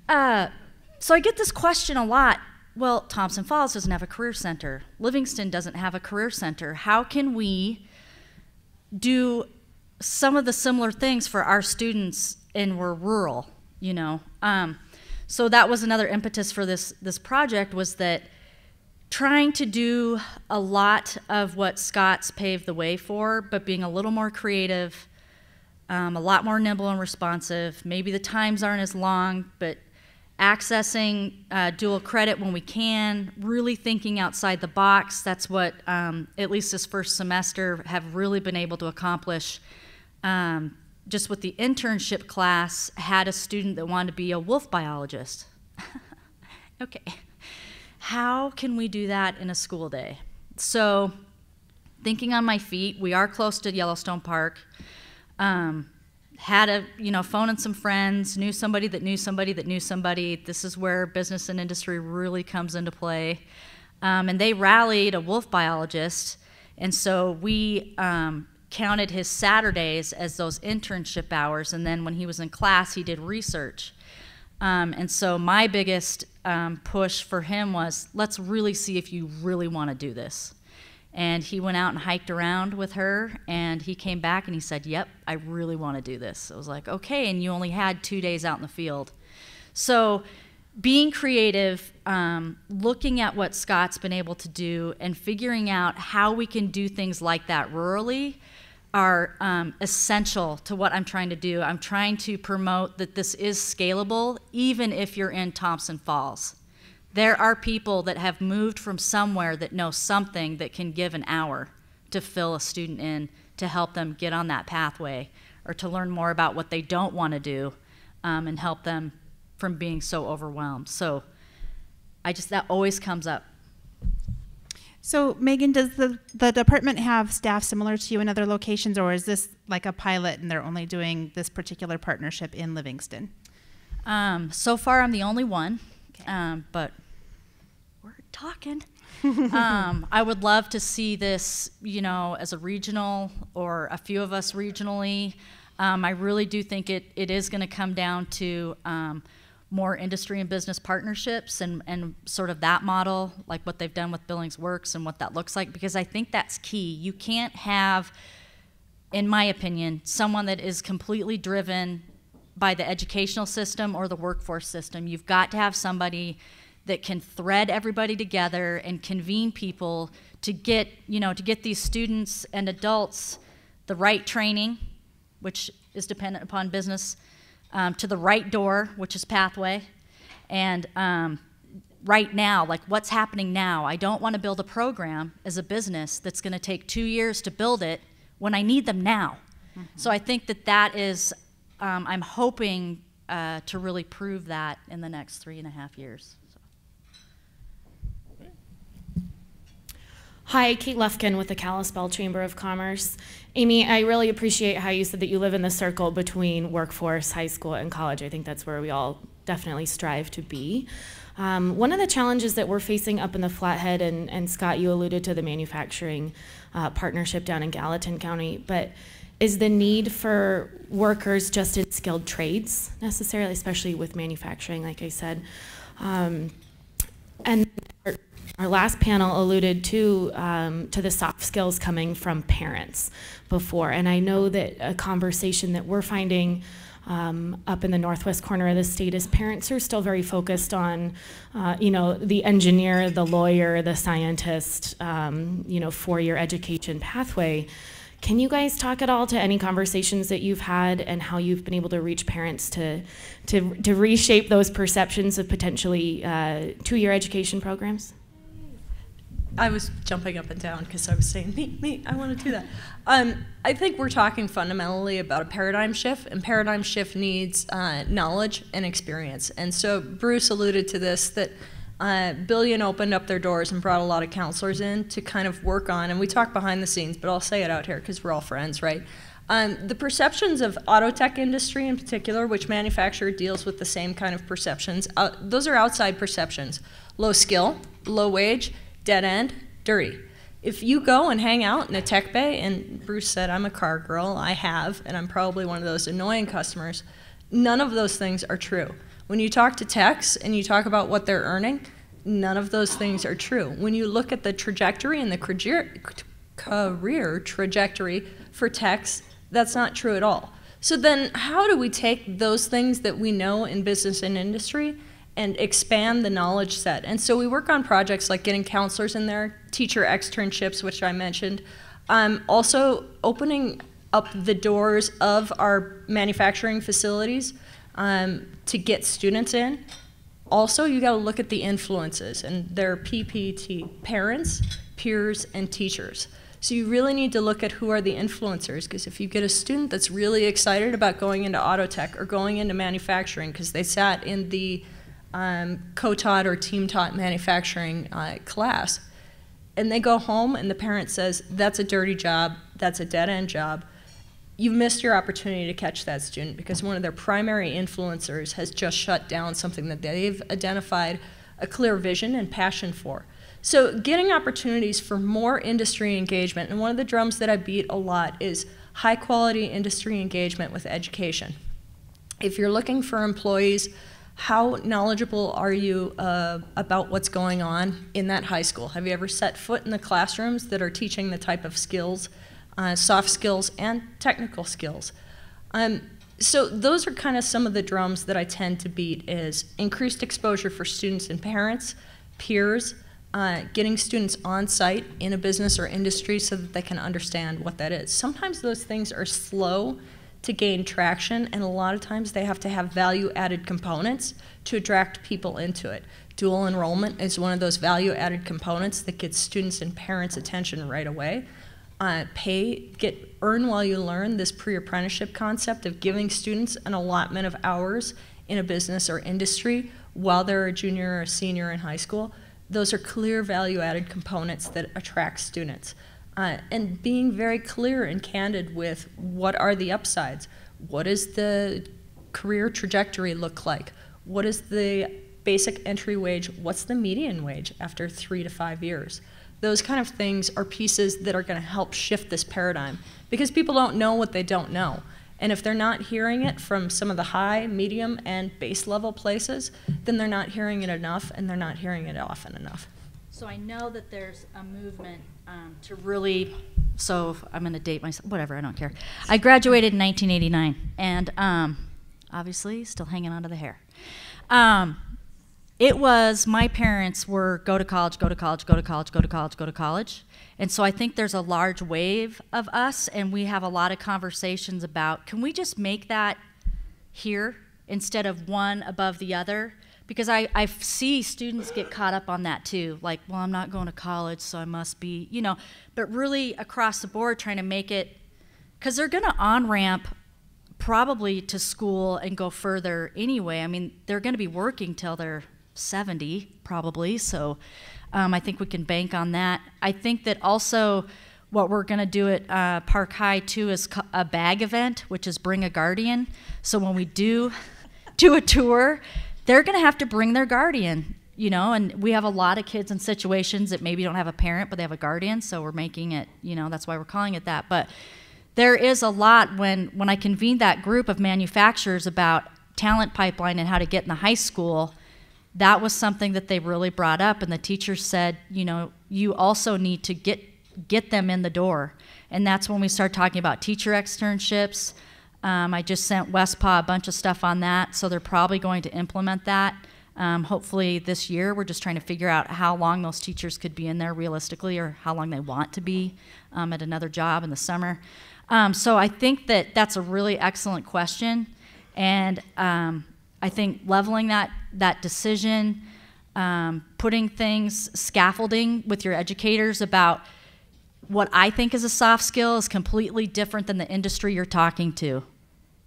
So I get this question a lot. Well, Thompson Falls doesn't have a career center. Livingston doesn't have a career center. How can we do some of the similar things for our students and we're rural, you know? So that was another impetus for this project, was that trying to do a lot of what Scott's paved the way for, but being a little more creative, a lot more nimble and responsive. Maybe the times aren't as long, but accessing dual credit when we can, really thinking outside the box. That's what, at least this first semester, have really been able to accomplish. Just with the internship class, had a student that wanted to be a wolf biologist. Okay. How can we do that in a school day? So, thinking on my feet, we are close to Yellowstone Park. Had a phone and some friends, knew somebody that knew somebody that knew somebody. This is where business and industry really comes into play. And they rallied a wolf biologist, and so we counted his Saturdays as those internship hours, and then when he was in class, he did research. And so my biggest push for him was, let's really see if you really want to do this. And he went out and hiked around with her, and he came back and he said, yep, I really want to do this. I was like, okay, and you only had 2 days out in the field. So being creative, looking at what Scott's been able to do and figuring out how we can do things like that rurally are essential to what I'm trying to do. I'm trying to promote that this is scalable, even if you're in Thompson Falls. There are people that have moved from somewhere that know something that can give an hour to fill a student in to help them get on that pathway, or to learn more about what they don't want to do, and help them from being so overwhelmed. So that always comes up. So Megan, does the department have staff similar to you in other locations, or is this like a pilot and they're only doing this particular partnership in Livingston? So far I'm the only one, okay. But we're talking. I would love to see this, as a regional, or a few of us regionally. I really do think it is going to come down to more industry and business partnerships and sort of that model, like what they've done with Billings Works and what that looks like, because I think that's key. You can't have, in my opinion, someone that is completely driven by the educational system or the workforce system. You've got to have somebody that can thread everybody together and convene people to get, to get these students and adults the right training, which is dependent upon business, to the right door, which is pathway, and right now, like what's happening now. I don't want to build a program as a business that's going to take 2 years to build it when I need them now. Mm-hmm. So I think that is, I'm hoping to really prove that in the next 3.5 years. Hi, Kate Lufkin with the Kalispell Chamber of Commerce. Amy, I really appreciate how you said that you live in the circle between workforce, high school, and college. I think that's where we all definitely strive to be. One of the challenges that we're facing up in the Flathead, and Scott, you alluded to the manufacturing partnership down in Gallatin County, but is the need for workers just in skilled trades necessarily, especially with manufacturing, like I said. And our last panel alluded to the soft skills coming from parents before, and I know that a conversation that we're finding up in the northwest corner of the state is parents are still very focused on, the engineer, the lawyer, the scientist, 4-year education pathway. Can you guys talk at all to any conversations that you've had and how you've been able to reach parents to reshape those perceptions of potentially 2-year education programs? I was jumping up and down because I was saying, me, I want to do that. I think we're talking fundamentally about a paradigm shift, and paradigm shift needs knowledge and experience. And so Bruce alluded to this, that Billion opened up their doors and brought a lot of counselors in to kind of work on, and we talk behind the scenes, but I'll say it out here because we're all friends, right? The perceptions of auto tech industry in particular, which manufacturer deals with the same kind of perceptions, those are outside perceptions. Low skill, low wage, dead end, dirty. If you go and hang out in a tech bay, and Bruce said I'm a car girl, I have, and I'm probably one of those annoying customers, none of those things are true. When you talk to techs and you talk about what they're earning, none of those things are true. When you look at the trajectory and the career trajectory for techs, that's not true at all. So then how do we take those things that we know in business and industry and expand the knowledge set? And so we work on projects like getting counselors in there, teacher externships, which I mentioned, also opening up the doors of our manufacturing facilities to get students in. Also, you gotta look at the influences, and they're PPT, parents, peers, and teachers. So you really need to look at who are the influencers, because if you get a student that's really excited about going into auto tech or going into manufacturing because they sat in the co-taught or team-taught manufacturing class, and they go home and the parent says, that's a dirty job, that's a dead-end job, you've missed your opportunity to catch that student because one of their primary influencers has just shut down something that they've identified a clear vision and passion for. So getting opportunities for more industry engagement, and one of the drums that I beat a lot is high-quality industry engagement with education. If you're looking for employees, how knowledgeable are you about what's going on in that high school? Have you ever set foot in the classrooms that are teaching the type of skills, soft skills and technical skills? So those are kind of some of the drums that I tend to beat, is increased exposure for students and parents, peers, getting students on site in a business or industry so that they can understand what that is. Sometimes those things are slow to gain traction, and a lot of times they have to have value-added components to attract people into it. Dual enrollment is one of those value-added components that gets students and parents' attention right away. Earn while you learn, this pre-apprenticeship concept of giving students an allotment of hours in a business or industry while they're a junior or a senior in high school. Those are clear value-added components that attract students. And being very clear and candid with what are the upsides. What does the career trajectory look like? What is the basic entry wage? What's the median wage after 3 to 5 years? Those kind of things are pieces that are going to help shift this paradigm, because people don't know what they don't know. And if they're not hearing it from some of the high, medium, and base level places, then they're not hearing it enough, and they're not hearing it often enough. So I know that there's a movement to really, so I'm going to date myself, whatever, I don't care. I graduated in 1989, and obviously still hanging on to the hair. It was, my parents were go to college, go to college, go to college, go to college, go to college. And so I think there's a large wave of us, and we have a lot of conversations about, can we just make that here instead of one above the other? Because I see students get caught up on that too, like, well, I'm not going to college, so I must be, you know, but really across the board trying to make it, because they're gonna on-ramp probably to school and go further anyway. I mean, they're gonna be working till they're 70 probably, so I think we can bank on that. I think that also what we're gonna do at Park High too is a bag event, which is bring a guardian. So when we do a tour, they're gonna have to bring their guardian, you know, and we have a lot of kids in situations that maybe don't have a parent, but they have a guardian, so we're making it, you know, that's why we're calling it that. But there is a lot when I convened that group of manufacturers about talent pipeline and how to get in the high school, that was something that they really brought up, and the teachers said, you know, you also need to get them in the door. And that's when we start talking about teacher externships. I just sent Westpaw a bunch of stuff on that, so they're probably going to implement that. Hopefully this year. We're just trying to figure out how long those teachers could be in there realistically, or how long they want to be at another job in the summer. So I think that that's a really excellent question, and I think leveling that decision, putting things, scaffolding with your educators about what I think is a soft skill is completely different than the industry you're talking to.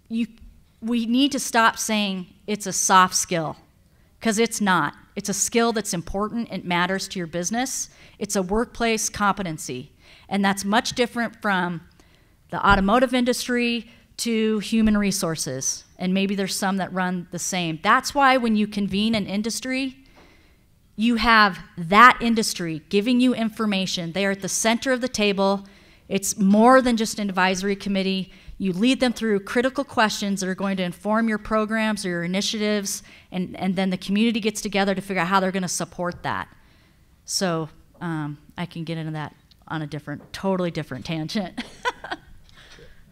We need to stop saying it's a soft skill, because it's not. It's a skill that's important, it matters to your business. It's a workplace competency, and that's much different from the automotive industry to human resources, and maybe there's some that run the same. That's why when you convene an industry, you have that industry giving you information. They are at the center of the table. It's more than just an advisory committee. You lead them through critical questions that are going to inform your programs or your initiatives, and then the community gets together to figure out how they're going to support that. So I can get into that on a totally different tangent.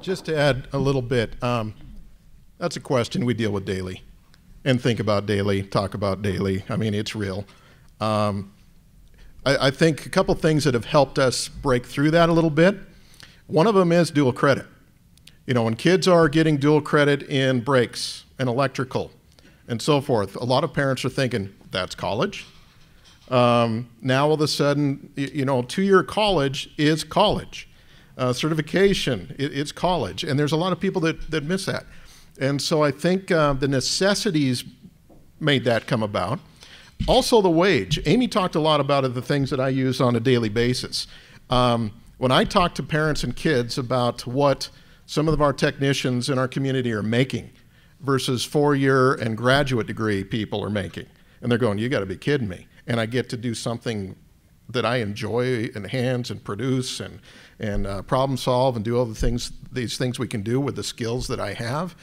Just to add a little bit, that's a question we deal with daily and think about daily, talk about daily. I mean, it's real. I think a couple things that have helped us break through that a little bit. One of them is dual credit. You know, when kids are getting dual credit in brakes and electrical and so forth, a lot of parents are thinking, that's college? Now all of a sudden, you know, 2-year college is college. Certification, it's college. And there's a lot of people that miss that. And so I think the necessities made that come about. Also the wage. Amy talked a lot about the things that I use on a daily basis. When I talk to parents and kids about what some of our technicians in our community are making versus 4-year and graduate degree people are making, and they're going, you got to be kidding me. And I get to do something that I enjoy in hands and produce and problem solve and do all these things we can do with the skills that I have.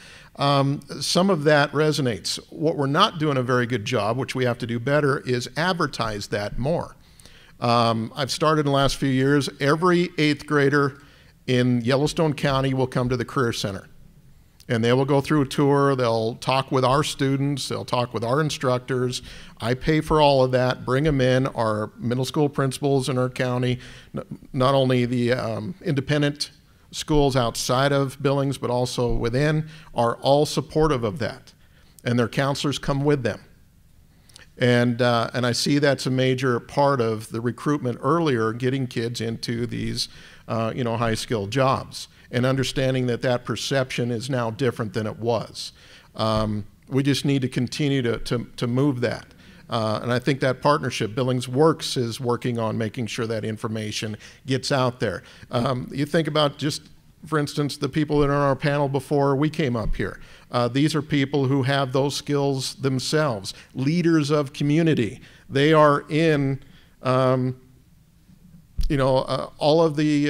Some of that resonates. What we're not doing a very good job, which we have to do better, is advertise that more. I've started in the last few years, every 8th grader in Yellowstone County will come to the Career Center. And they will go through a tour, they'll talk with our students, they'll talk with our instructors. I pay for all of that, bring them in. Our middle school principals in our county, not only the independent schools outside of Billings, but also within, are all supportive of that. And their counselors come with them. And I see that's a major part of the recruitment earlier, getting kids into these you know, high-skilled jobs, and understanding that that perception is now different than it was. We just need to continue to move that. And I think that partnership, Billings Works, is working on making sure that information gets out there. You think about just, for instance, the people that are on our panel before we came up here. These are people who have those skills themselves, leaders of community. They are in you know, all of the,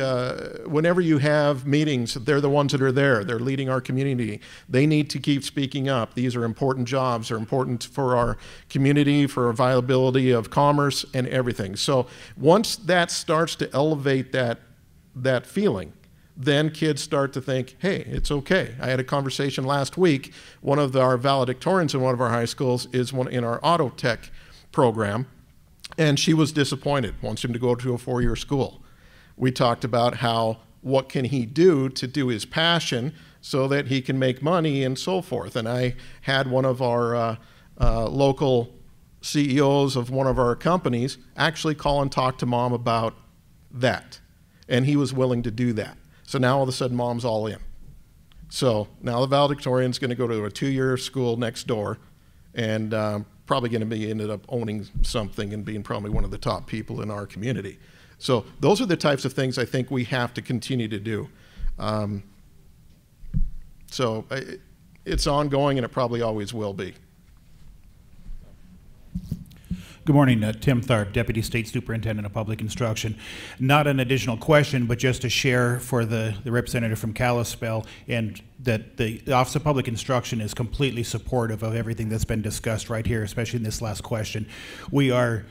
whenever you have meetings, they're the ones that are there. They're leading our community. They need to keep speaking up. These are important jobs. They're important for our community, for our viability of commerce and everything. So once that starts to elevate that feeling, then kids start to think, hey, it's okay. I had a conversation last week. One of our valedictorians in one of our high schools is in our auto tech program. And she was disappointed, wants him to go to a 4-year school. We talked about what can he do to do his passion so that he can make money and so forth. And I had one of our local CEOs of one of our companies actually call and talk to mom about that. And he was willing to do that. So now all of a sudden mom's all in. So now the valedictorian's going to go to a 2-year school next door and probably going to be ended up owning something and being probably one of the top people in our community. So those are the types of things I think we have to continue to do. So it's ongoing and it probably always will be. Good morning, Tim Tharp, Deputy State Superintendent of Public Instruction. Not an additional question, but just to share for the representative from Kalispell, and that the Office of Public Instruction is completely supportive of everything that's been discussed right here, especially in this last question. We are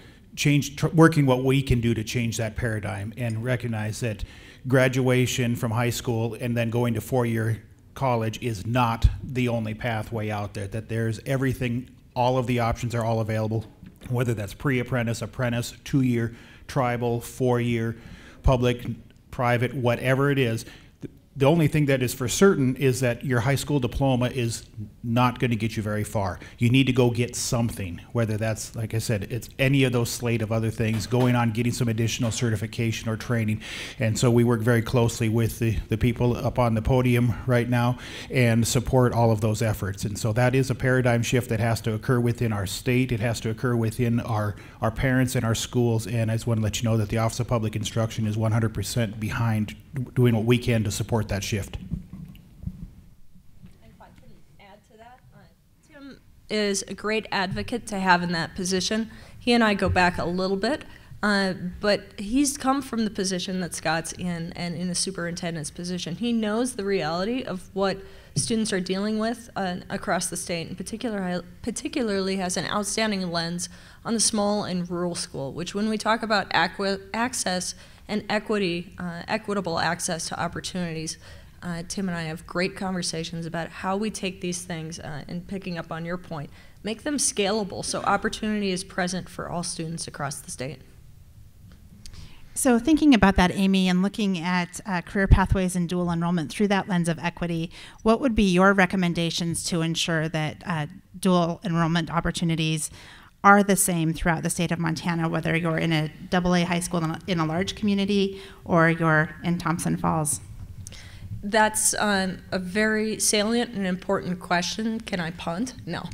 working what we can do to change that paradigm and recognize that graduation from high school and then going to 4-year college is not the only pathway out there, that there's everything, all of the options are all available, whether that's pre-apprentice, apprentice, 2-year, tribal, 4-year, public, private, whatever it is. The only thing that is for certain is that your high school diploma is not going to get you very far. You need to go get something, whether that's, like I said, it's any of those slate of other things, going on, getting some additional certification or training. And so we work very closely with the people up on the podium right now and support all of those efforts. And so that is a paradigm shift that has to occur within our state. It has to occur within our parents and our schools. And I just want to let you know that the Office of Public Instruction is 100% behind doing what we can to support that shift. If I can add to that, Tim is a great advocate to have in that position. He and I go back a little bit, but he's come from the position that Scott's in, and in the superintendent's position. He knows the reality of what students are dealing with across the state, and particularly has an outstanding lens on the small and rural school, which when we talk about access and equitable access to opportunities, Tim and I have great conversations about how we take these things, and picking up on your point, make them scalable so opportunity is present for all students across the state. So thinking about that, Amy, and looking at career pathways and dual enrollment through that lens of equity, what would be your recommendations to ensure that dual enrollment opportunities are the same throughout the state of Montana, whether you're in a AA high school in a large community or you're in Thompson Falls? That's a very salient and important question. Can I punt? No.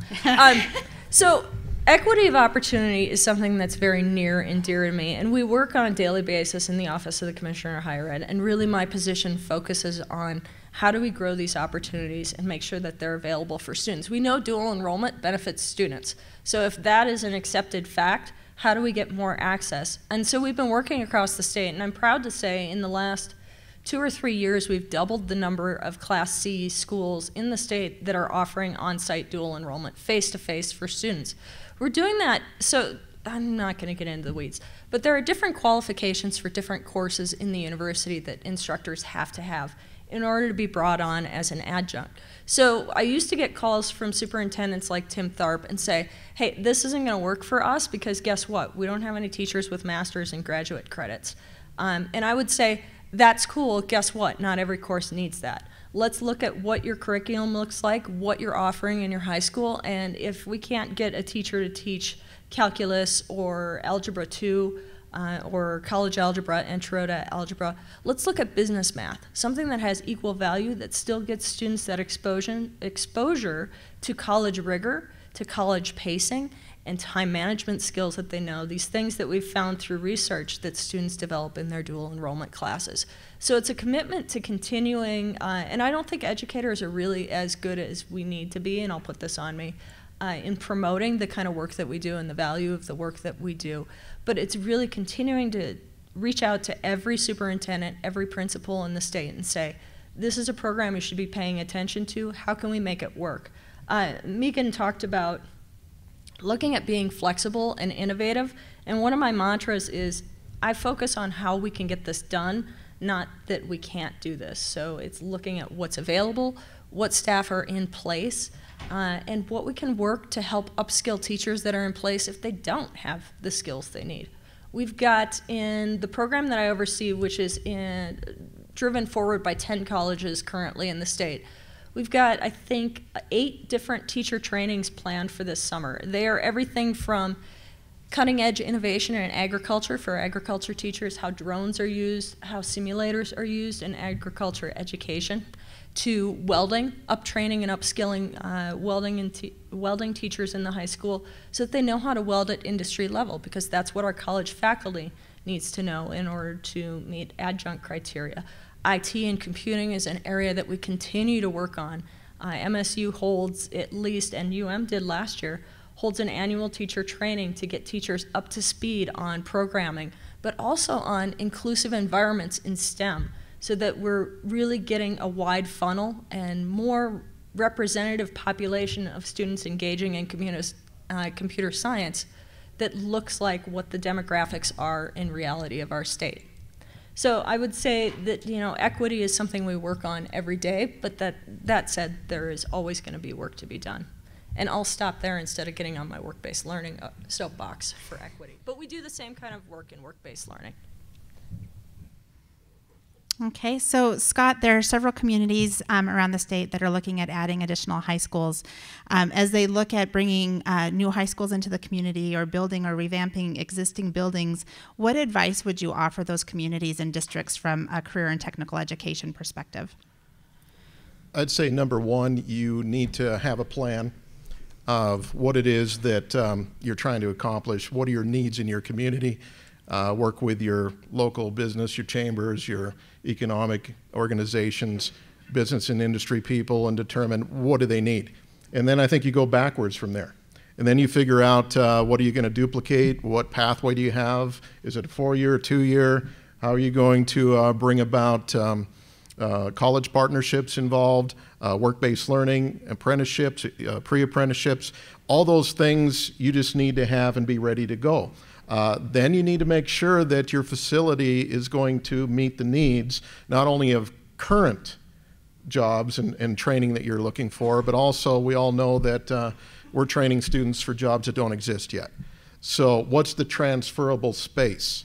So equity of opportunity is something that's very near and dear to me, and we work on a daily basis in the Office of the Commissioner of Higher Ed, and really my position focuses on how do we grow these opportunities and make sure that they're available for students. We know dual enrollment benefits students, so if that is an accepted fact, how do we get more access? And so we've been working across the state, and I'm proud to say in the last 2 or 3 years, we've doubled the number of Class C schools in the state that are offering on-site dual enrollment, face-to-face for students. We're doing that, so I'm not going to get into the weeds, but there are different qualifications for different courses in the university that instructors have to have in order to be brought on as an adjunct. So I used to get calls from superintendents like Tim Tharp and say, hey, this isn't going to work for us because guess what? We don't have any teachers with master's and graduate credits. And I would say, that's cool, guess what? Not every course needs that. Let's look at what your curriculum looks like, what you're offering in your high school, and if we can't get a teacher to teach calculus or algebra 2 or college algebra, intro to algebra, let's look at business math, something that has equal value that still gets students that exposure to college rigor, to college pacing, and time management skills that they know, these things that we've found through research that students develop in their dual enrollment classes. So it's a commitment to continuing, and I don't think educators are really as good as we need to be, and I'll put this on me, in promoting the kind of work that we do and the value of the work that we do. But it's really continuing to reach out to every superintendent, every principal in the state and say, this is a program you should be paying attention to. How can we make it work? Megan talked about looking at being flexible and innovative, and one of my mantras is I focus on how we can get this done, not that we can't do this. So it's looking at what's available, what staff are in place, and what we can work to help upskill teachers that are in place if they don't have the skills they need. We've got in the program that I oversee, which is driven forward by 10 colleges currently in the state, we've got, I think, 8 different teacher trainings planned for this summer. They are everything from cutting-edge innovation in agriculture for agriculture teachers, how drones are used, how simulators are used in agriculture education, to welding, up-training and upskilling welding teachers in the high school so that they know how to weld at industry level, because that's what our college faculty needs to know in order to meet adjunct criteria. IT and computing is an area that we continue to work on. MSU holds at least, and UM did last year, holds an annual teacher training to get teachers up to speed on programming, but also on inclusive environments in STEM, so that we're really getting a wide funnel and more representative population of students engaging in computer science that looks like what the demographics are in reality of our state. So I would say that, you know, equity is something we work on every day, but that said, there is always going to be work to be done. And I'll stop there instead of getting on my work-based learning soapbox for equity. But we do the same kind of work in work-based learning. Okay, so Scott, there are several communities around the state that are looking at adding additional high schools. As they look at bringing new high schools into the community or building or revamping existing buildings, what advice would you offer those communities and districts from a career and technical education perspective? I'd say number one, you need to have a plan of what it is that you're trying to accomplish. What are your needs in your community? Work with your local business, your chambers, your economic organizations, business and industry people, and determine what do they need. And then I think you go backwards from there. And then you figure out what are you going to duplicate, what pathway do you have, is it a 4-year, 2-year, how are you going to bring about college partnerships involved, work-based learning, apprenticeships, pre-apprenticeships, all those things you just need to have and be ready to go. Then you need to make sure that your facility is going to meet the needs not only of current jobs and training that you're looking for, but also we all know that we're training students for jobs that don't exist yet. So what's the transferable space?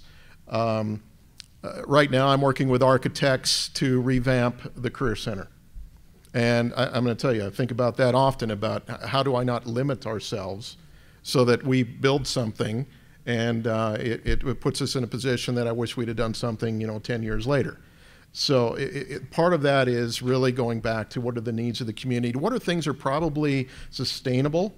Right now I'm working with architects to revamp the Career Center. And I'm going to tell you, I think about that often, about how do I not limit ourselves so that we build something and it puts us in a position that I wish we'd have done something, you know, 10 years later. So part of that is really going back to what are the needs of the community, what are things that are probably sustainable,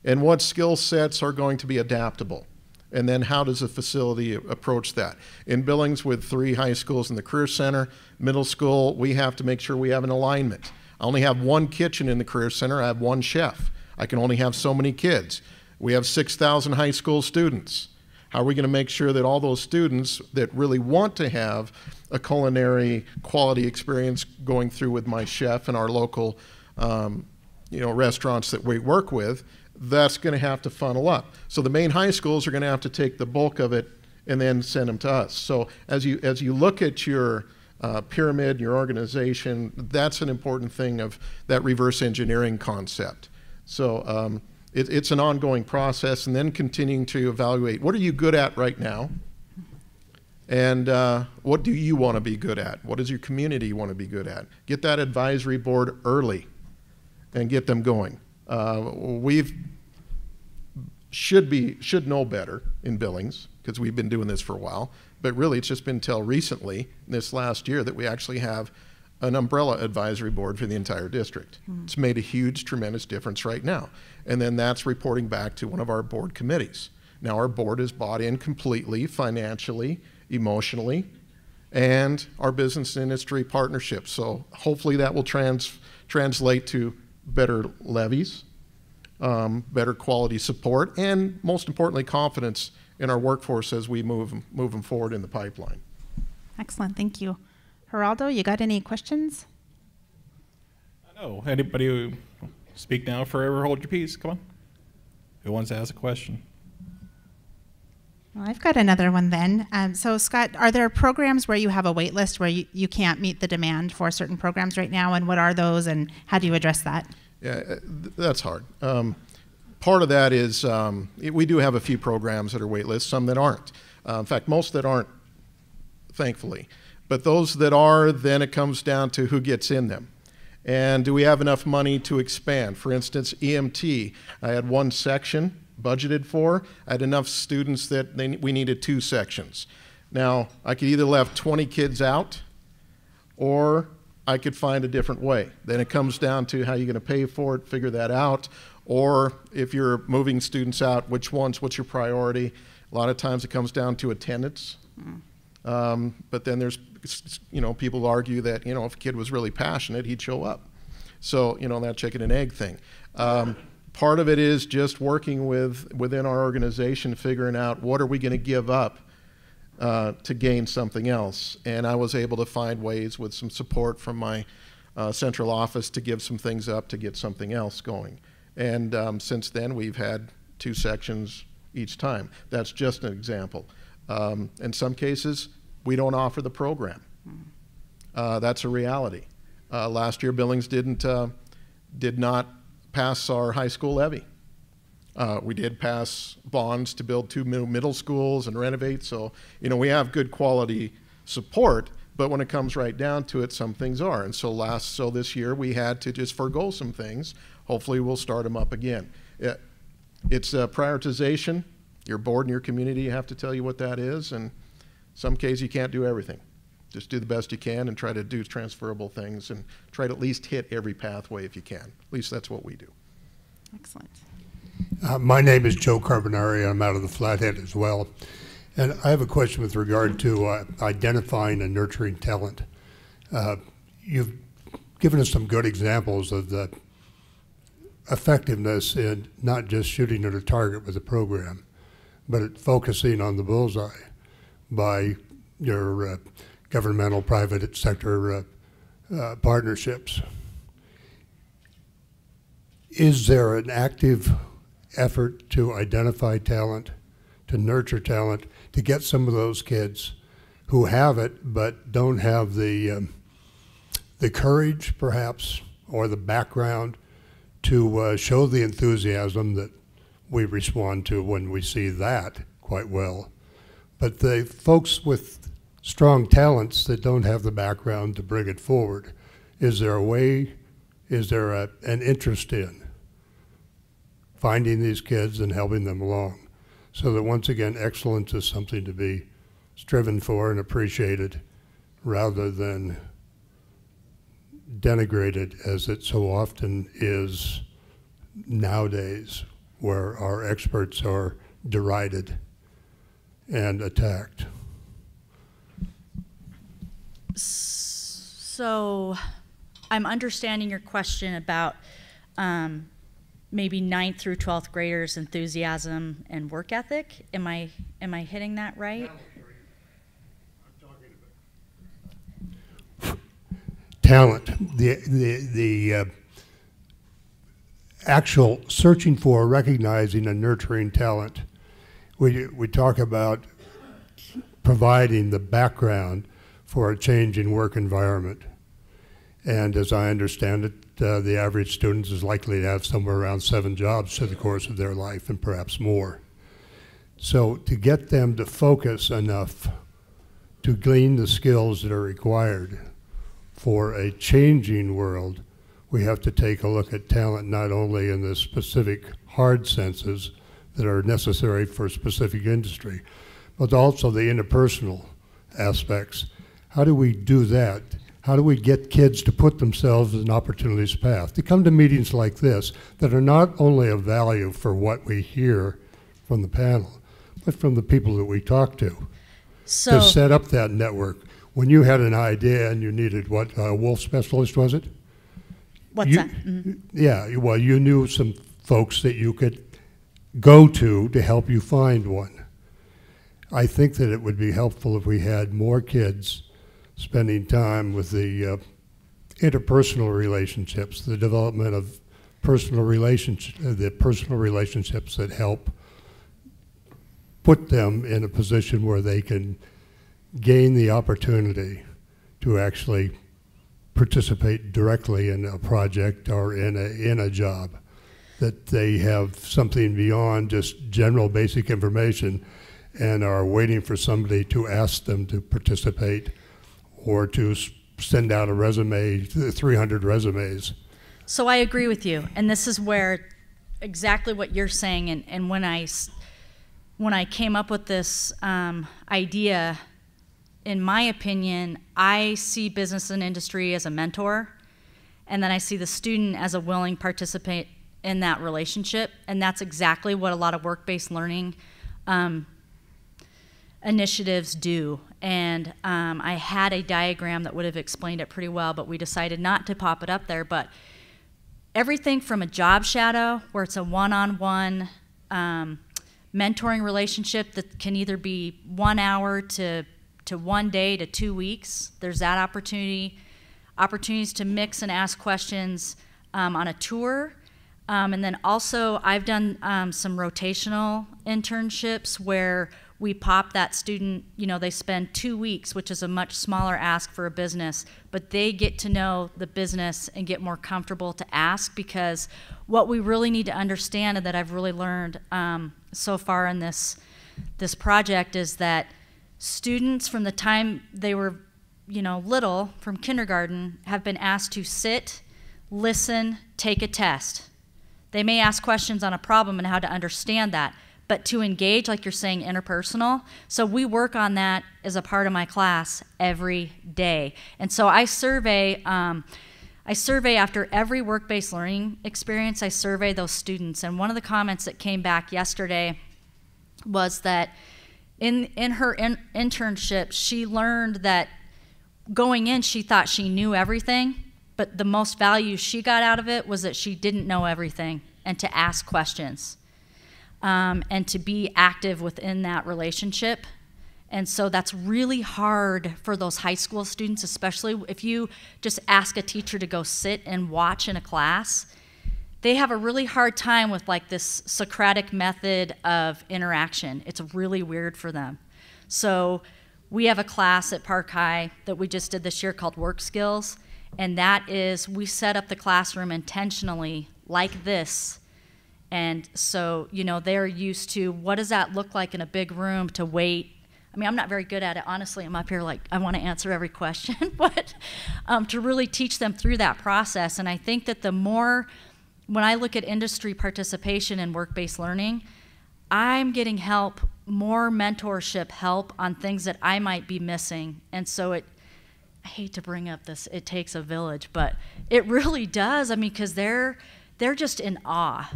and what skill sets are going to be adaptable. And then how does the facility approach that? In Billings, with 3 high schools in the Career Center, middle school, we have to make sure we have an alignment. I only have 1 kitchen in the Career Center, I have 1 chef. I can only have so many kids. We have 6,000 high school students. How are we going to make sure that all those students that really want to have a culinary quality experience going through with my chef and our local restaurants that we work with, that's going to have to funnel up. So the main high schools are going to have to take the bulk of it and then send them to us. So as you look at your pyramid, your organization, that's an important thing of that reverse engineering concept. So it's an ongoing process, and then continuing to evaluate what are you good at right now, and what do you want to be good at? What does your community want to be good at? Get that advisory board early and get them going. Should know better in Billings, because we've been doing this for a while, but really it's just been until recently, this last year, that we actually have an umbrella advisory board for the entire district. It's made a huge, tremendous difference right now. And then that's reporting back to one of our board committees. Now our board is bought in completely, financially, emotionally, and our business and industry partnerships. So hopefully that will translate to better levies, better quality support, and most importantly, confidence our workforce as we move them forward in the pipeline. Excellent, thank you. Geraldo, you got any questions? No. Anybody who speak now, forever hold your peace. Come on. Who wants to ask a question? Well, I've got another one then. So Scott, are there programs where you have a wait list where you can't meet the demand for certain programs right now, and what are those, and how do you address that? Yeah, that's hard. Part of that is we do have a few programs that are wait lists, some that aren't. In fact, most that aren't, thankfully. But those that are, then it comes down to who gets in them. And do we have enough money to expand? For instance, EMT, I had one section budgeted for. I had enough students that we needed 2 sections. Now, I could either left 20 kids out, or I could find a different way. Then it comes down to how you're going to pay for it, figure that out. Or if you're moving students out, which ones, what's your priority? A lot of times it comes down to attendance. But then there's, people argue that, if a kid was really passionate, he'd show up. So, that chicken and egg thing. Part of it is just working within our organization, figuring out what are we going to give up to gain something else. And I was able to find ways with some support from my central office to give some things up to get something else going. And since then, we've had 2 sections each time. That's just an example. In some cases, we don't offer the program. That's a reality. Last year, Billings did not pass our high school levy. We did pass bonds to build 2 middle schools and renovate. So, we have good quality support, but when it comes right down to it, some things are. And so this year we had to just forego some things. Hopefully we'll start them up again. It's a prioritization. Your board and your community have to tell you what that is. And some cases you can't do everything. Just do the best you can and try to do transferable things and try to at least hit every pathway if you can. At least that's what we do. Excellent. My name is Joe Carbonari. I'm out of the Flathead as well. And I have a question with regard to identifying and nurturing talent. You've given us some good examples of the effectiveness in not just shooting at a target with a program, but at focusing on the bullseye by your governmental private sector partnerships. Is there an active effort to identify talent, to nurture talent, to get some of those kids who have it but don't have the courage, perhaps, or the background to show the enthusiasm that we respond to when we see that quite well? But the folks with strong talents that don't have the background to bring it forward, is there a way, is there an interest in finding these kids and helping them along? So that once again, excellence is something to be striven for and appreciated rather than denigrated as it so often is nowadays, where our experts are derided and attacked. So I'm understanding your question about maybe 9th through 12th graders' enthusiasm and work ethic. Am I hitting that right? Talent, the actual searching for, recognizing and nurturing talent. We talk about providing the background for a change in work environment. And as I understand it, the average student is likely to have somewhere around 7 jobs through the course of their life and perhaps more. So to get them to focus enough to glean the skills that are required for a changing world, we have to take a look at talent not only in the specific hard senses that are necessary for a specific industry, but also the interpersonal aspects. How do we do that? How do we get kids to put themselves in an opportunities path? To come to meetings like this that are not only of value for what we hear from the panel, but from the people that we talk to. So, to set up that network. When you had an idea and you needed what, a wolf specialist, was it? What's that? Mm-hmm. Yeah, well, you knew some folks that you could go to help you find one. I think that it would be helpful if we had more kids spending time with the interpersonal relationships, the development of the personal relationships that help put them in a position where they can gain the opportunity to actually participate directly in a project or in a job, that they have something beyond just general basic information and are waiting for somebody to ask them to participate or to send out a resume, 300 resumes. So I agree with you, and this is where exactly what you're saying, and when I came up with this idea, in my opinion, I see business and industry as a mentor, and then I see the student as a willing participant in that relationship, and that's exactly what a lot of work-based learning initiatives do. And I had a diagram that would have explained it pretty well, but we decided not to pop it up there. But everything from a job shadow, where it's a one-on-one mentoring relationship that can either be 1 hour to 1 day to 2 weeks. There's that opportunity. Opportunities to mix and ask questions on a tour. And then also I've done some rotational internships where we pop that student, you know, they spend 2 weeks, which is a much smaller ask for a business, but they get to know the business and get more comfortable to ask, because what we really need to understand, and that I've really learned so far in this project, is that students from the time they were, you know, little, from kindergarten, have been asked to sit, listen, take a test. They may ask questions on a problem and how to understand that, but to engage, like you're saying, interpersonal. So we work on that as a part of my class every day. And so I survey after every work-based learning experience, I survey those students. And one of the comments that came back yesterday was that in her internship, she learned that going in, she thought she knew everything, but the most value she got out of it was that she didn't know everything, and to ask questions. And to be active within that relationship. And so that's really hard for those high school students, especially if you just ask a teacher to go sit and watch in a class. They have a really hard time with like this Socratic method of interaction. It's really weird for them. So we have a class at Park High that we just did this year called Work Skills, and that is, we set up the classroom intentionally like this. And so, you know, they're used to, what does that look like in a big room to wait? I mean, I'm not very good at it. Honestly, I'm up here like, I want to answer every question, but to really teach them through that process. And I think that the more, when I look at industry participation in work-based learning, I'm getting help, more mentorship help on things that I might be missing. And so I hate to bring up this, it takes a village, but it really does. I mean, because they're just in awe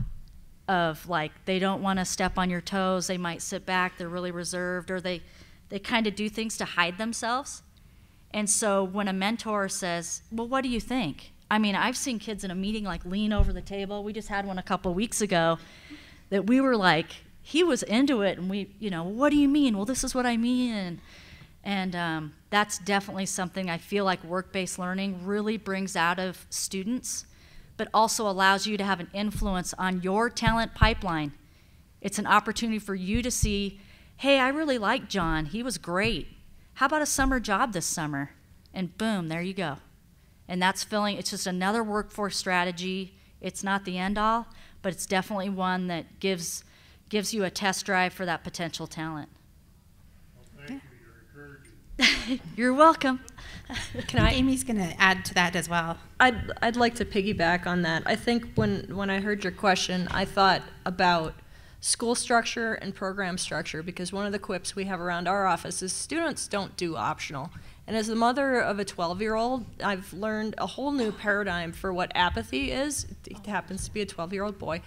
of, like, they don't want to step on your toes, they might sit back, they're really reserved, or they kind of do things to hide themselves. And so when a mentor says, well, what do you think? I mean, I've seen kids in a meeting like lean over the table. We just had one a couple weeks ago that we were like, he was into it, and we, you know, what do you mean? Well, this is what I mean. And that's definitely something I feel like work-based learning really brings out of students, but also allows you to have an influence on your talent pipeline. It's an opportunity for you to see, hey, I really like John. He was great. How about a summer job this summer? And boom, there you go. And that's filling, it's just another workforce strategy. It's not the end all, but it's definitely one that gives you a test drive for that potential talent. Well, thank you. You're encouraging. You're welcome. Amy's going to add to that as well. I'd like to piggyback on that. I think when I heard your question, I thought about school structure and program structure, because one of the quips we have around our office is students don't do optional. And as the mother of a 12-year-old, I've learned a whole new paradigm for what apathy is. It happens to be a 12-year-old boy.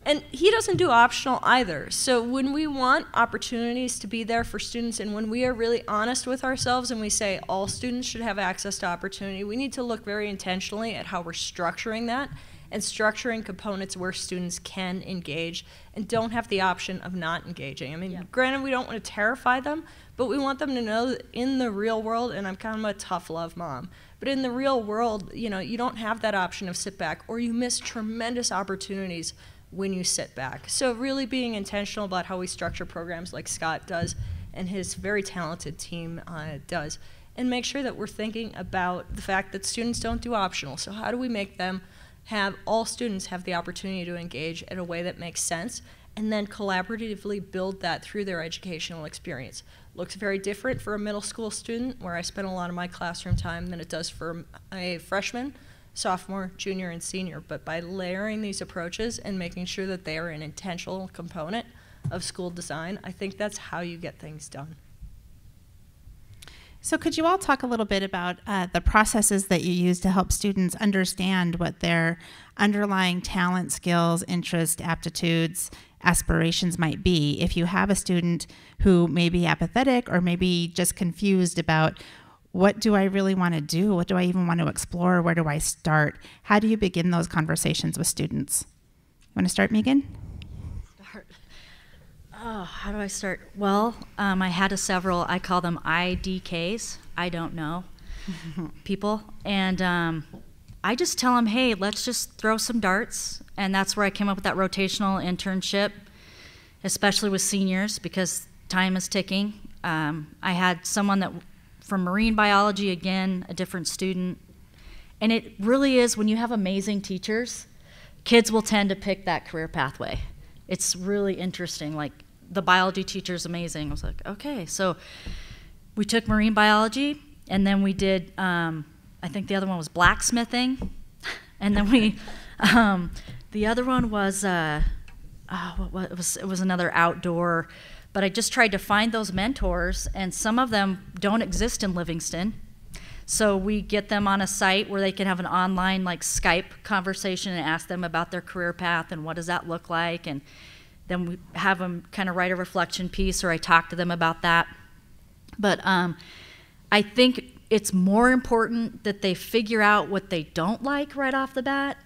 And he doesn't do optional either. So when we want opportunities to be there for students, and when we are really honest with ourselves and we say all students should have access to opportunity, we need to look very intentionally at how we're structuring that. and structuring components where students can engage and don't have the option of not engaging. I mean, granted, we don't want to terrify them, but we want them to know that in the real world, and I'm kind of a tough love mom, but in the real world, you know, you don't have that option of sit back, or you miss tremendous opportunities when you sit back. So really being intentional about how we structure programs like Scott does and his very talented team does, and make sure that we're thinking about the fact that students don't do optional. So how do we make them all students have the opportunity to engage in a way that makes sense, and then collaboratively build that through their educational experience. Looks very different for a middle school student, where I spend a lot of my classroom time, than it does for a freshman, sophomore, junior, and senior. But by layering these approaches and making sure that they are an intentional component of school design, I think that's how you get things done. So could you all talk a little bit about the processes that you use to help students understand what their underlying talent, skills, interests, aptitudes, aspirations might be? If you have a student who may be apathetic or maybe just confused about, what do I really want to do? What do I even want to explore? Where do I start? How do you begin those conversations with students? You want to start, Megan? Oh, how do I start? Well, I had several, I call them IDKs, I don't know, people. And I just tell them, hey, let's just throw some darts. And that's where I came up with that rotational internship, especially with seniors, because time is ticking. I had someone that from marine biology, again, a different student. And it really is, when you have amazing teachers, kids will tend to pick that career pathway. It's really interesting. Like, the biology teacher is amazing. I was like, okay. So we took marine biology, and then we did, I think the other one was blacksmithing. And then we, the other one was, it was another outdoor, but I just tried to find those mentors, and some of them don't exist in Livingston. So we get them on a site where they can have an online, like, Skype conversation and ask them about their career path and what does that look like, and then we have them kind of write a reflection piece, or I talk to them about that. But I think it's more important that they figure out what they don't like right off the bat.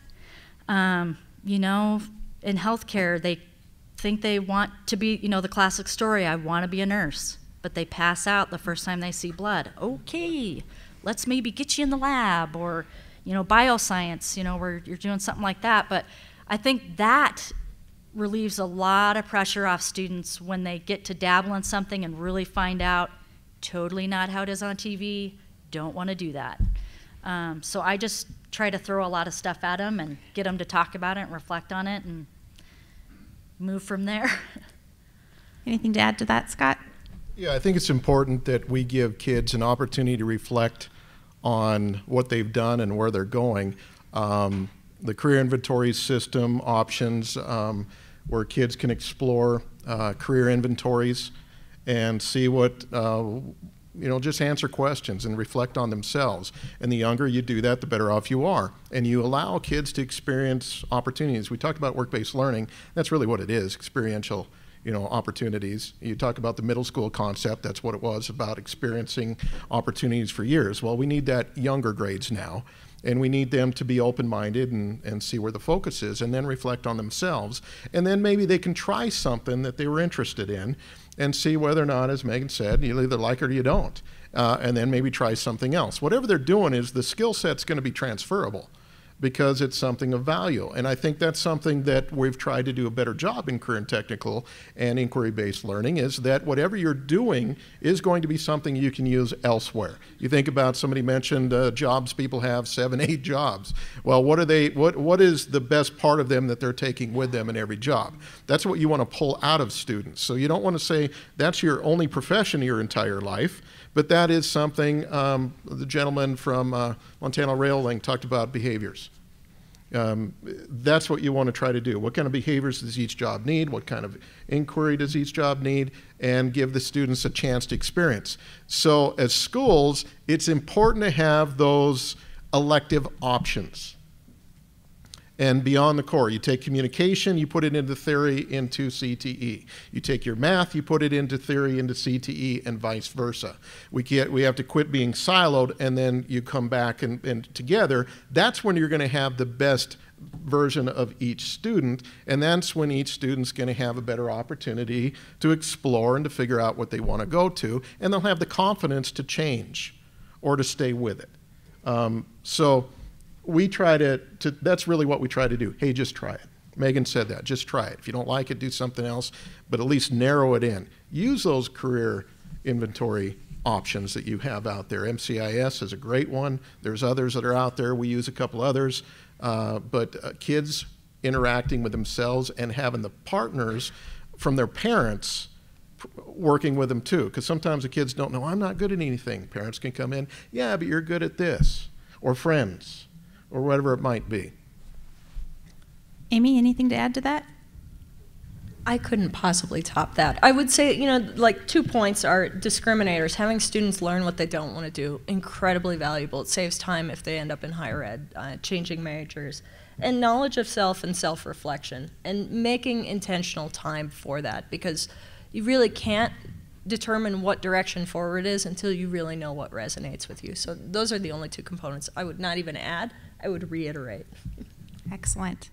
You know, in healthcare, they think they want to be, you know, the classic story, I want to be a nurse, but they pass out the first time they see blood. Okay, let's maybe get you in the lab, or, you know, bioscience, you know, where you're doing something like that. But I think that relieves a lot of pressure off students when they get to dabble in something and really find out totally not how it is on TV, don't want to do that. So I just try to throw a lot of stuff at them and get them to talk about it and reflect on it and move from there. Anything to add to that, Scott? Yeah, I think it's important that we give kids an opportunity to reflect on what they've done and where they're going. The career inventory system options, where kids can explore career inventories and see what, you know, just answer questions and reflect on themselves. And the younger you do that, the better off you are. And you allow kids to experience opportunities. We talked about work-based learning. That's really what it is, experiential, you know, opportunities. You talk about the middle school concept, that's what it was, about experiencing opportunities for years. Well, we need that younger grades now. And we need them to be open-minded and see where the focus is, and then reflect on themselves. And then maybe they can try something that they were interested in and see whether or not, as Megan said, you either like it or you don't. And then maybe try something else. Whatever they're doing, is the skill set's going to be transferable, because it's something of value. And I think that's something that we've tried to do a better job in career and technical and inquiry-based learning, is that whatever you're doing is going to be something you can use elsewhere. You think about, somebody mentioned jobs people have, 7, 8 jobs. Well, what is the best part of them that they're taking with them in every job? That's what you want to pull out of students. So you don't want to say that's your only profession your entire life, but that is something, the gentleman from Montana Rail Link talked about behaviors. That's what you want to try to do. What kind of behaviors does each job need? What kind of inquiry does each job need? And give the students a chance to experience. So as schools, it's important to have those elective options. And beyond the core, you take communication, you put it into theory, into CTE. You take your math, you put it into theory, into CTE, and vice versa. We have to quit being siloed, and then you come back and together. That's when you're going to have the best version of each student, and that's when each student's going to have a better opportunity to explore and to figure out what they want to go to, and they'll have the confidence to change or to stay with it. So we try that's really what we try to do. Hey, just try it. Megan said that, just try it. If you don't like it, do something else, but at least narrow it in. Use those career inventory options that you have out there. MCIS is a great one. There's others that are out there. We use a couple others. But kids interacting with themselves and having the partners from their parents working with them too. Because sometimes the kids don't know, I'm not good at anything. Parents can come in, yeah, but you're good at this. Or friends, or whatever it might be. Amy, anything to add to that? I couldn't possibly top that. I would say, you know, like 2 points are discriminators. Having students learn what they don't want to do, incredibly valuable. It saves time if they end up in higher ed, changing majors. And knowledge of self and self-reflection, and making intentional time for that, because you really can't determine what direction forward is until you really know what resonates with you. So those are the only 2 components. I would not even add, I would reiterate. Excellent.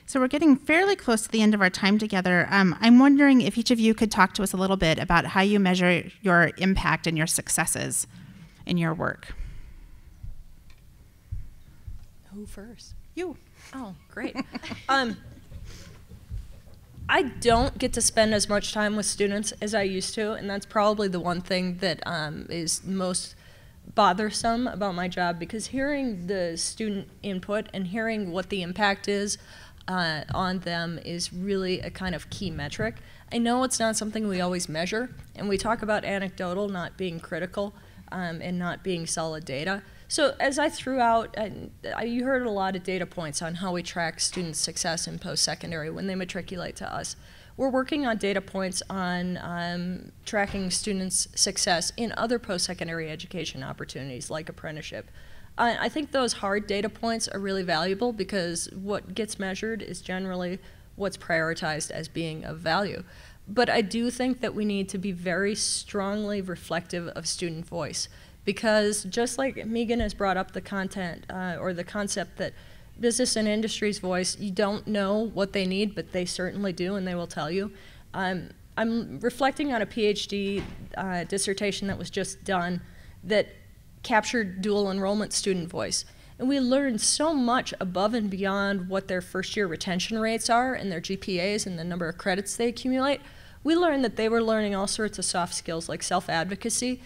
So we're getting fairly close to the end of our time together. I'm wondering if each of you could talk to us a little bit about how you measure your impact and your successes in your work. Who first? You. Oh, great. I don't get to spend as much time with students as I used to, and that's probably the one thing that is most bothersome about my job, because hearing the student input and hearing what the impact is on them is really a kind of key metric. I know it's not something we always measure, and we talk about anecdotal not being critical and not being solid data. So as I threw out, you heard a lot of data points on how we track students' success in post-secondary when they matriculate to us. We're working on data points on tracking students' success in other post-secondary education opportunities like apprenticeship. I think those hard data points are really valuable because what gets measured is generally what's prioritized as being of value. But I do think that we need to be very strongly reflective of student voice, because just like Megan has brought up the content or the concept that business and industry's voice, you don't know what they need, but they certainly do, and they will tell you. I'm reflecting on a PhD dissertation that was just done that captured dual enrollment student voice. And we learned so much above and beyond what their first year retention rates are and their GPAs and the number of credits they accumulate. We learned that they were learning all sorts of soft skills like self-advocacy,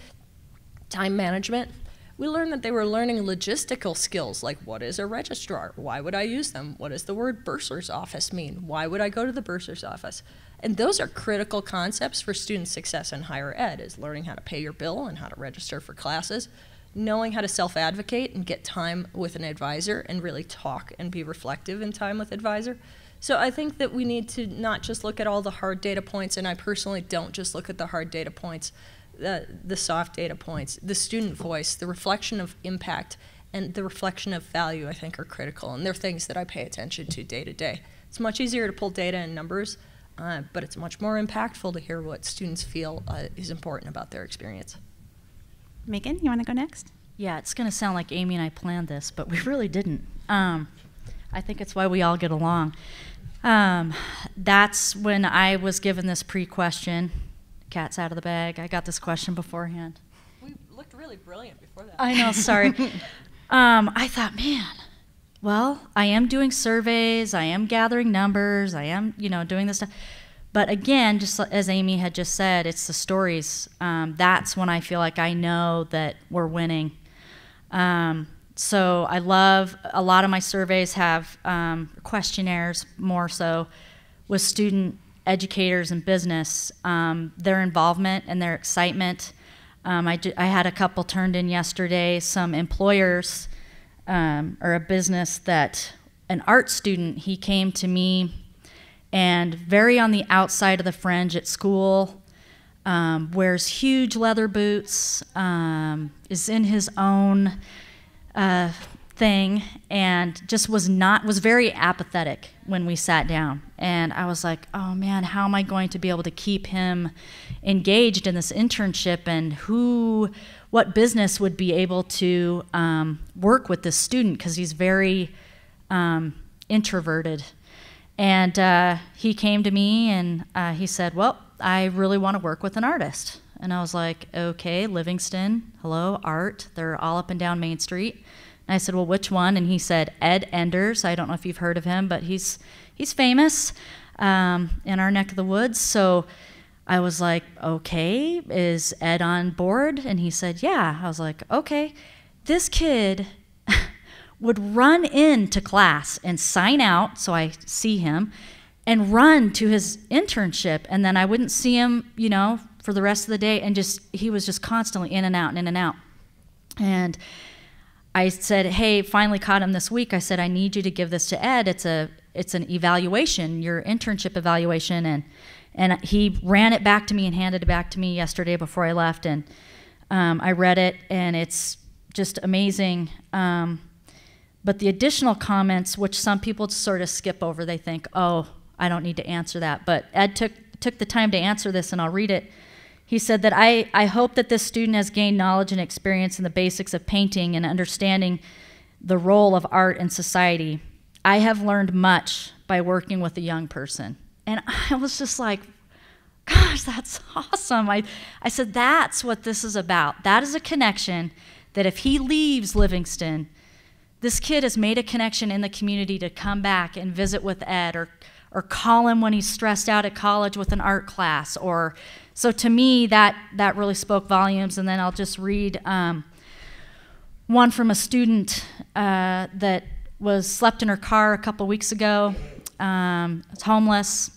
time management. We learned that they were learning logistical skills like what is a registrar? Why would I use them? What does the word bursar's office mean? Why would I go to the bursar's office? And those are critical concepts for student success in higher ed, is learning how to pay your bill and how to register for classes, knowing how to self-advocate and get time with an advisor and really talk and be reflective in time with advisor. So I think that we need to not just look at all the hard data points, and I personally don't just look at the hard data points, the soft data points, the student voice, the reflection of impact, and the reflection of value, I think, are critical, and they're things that I pay attention to day to day. It's much easier to pull data and numbers, but it's much more impactful to hear what students feel is important about their experience. Megan, you want to go next? Yeah, it's going to sound like Amy and I planned this, but we really didn't. I think it's why we all get along. That's when I was given this pre-question. Cat's out of the bag. I got this question beforehand. We looked really brilliant before that. I know, sorry. I thought, man, well, I am doing surveys, I am gathering numbers, I am, doing this stuff. But again, just as Amy had just said, it's the stories. That's when I feel like I know that we're winning. So I love, a lot of my surveys have questionnaires more so with student educators in business, their involvement and their excitement. I had a couple turned in yesterday, some employers or a business that an art student, he came to me and very on the outside of the fringe at school, wears huge leather boots, is in his own thing, and just was very apathetic when we sat down. And I was like, oh man, how am I going to be able to keep him engaged in this internship, and what business would be able to work with this student, because he's very introverted. And he came to me and he said, well, I really want to work with an artist. And I was like, okay, Livingston, hello, art. They're all up and down Main Street. And I said, well, which one? And he said, Ed Enders. I don't know if you've heard of him, but he's famous in our neck of the woods. So I was like, okay, is Ed on board? And he said, yeah. I was like, okay. This kid would run into class and sign out, so I see him, and run to his internship. And then I wouldn't see him, you know, for the rest of the day. And he was just constantly in and out and in and out. And I said, hey, finally caught him this week. I said, I need you to give this to Ed. It's an evaluation, your internship evaluation. And he ran it back to me and handed it back to me yesterday before I left. And I read it, and it's just amazing. But the additional comments, which some people sort of skip over, they think, oh, I don't need to answer that. But Ed took the time to answer this, and I'll read it. He said that I hope that this student has gained knowledge and experience in the basics of painting and understanding the role of art in society. I have learned much by working with a young person. And I was just like, gosh, that's awesome. I said, that's what this is about. That is a connection that if he leaves Livingston, this kid has made a connection in the community to come back and visit with Ed or call him when he's stressed out at college with an art class. So to me, that really spoke volumes. And then I'll just read one from a student that slept in her car a couple weeks ago. It's homeless.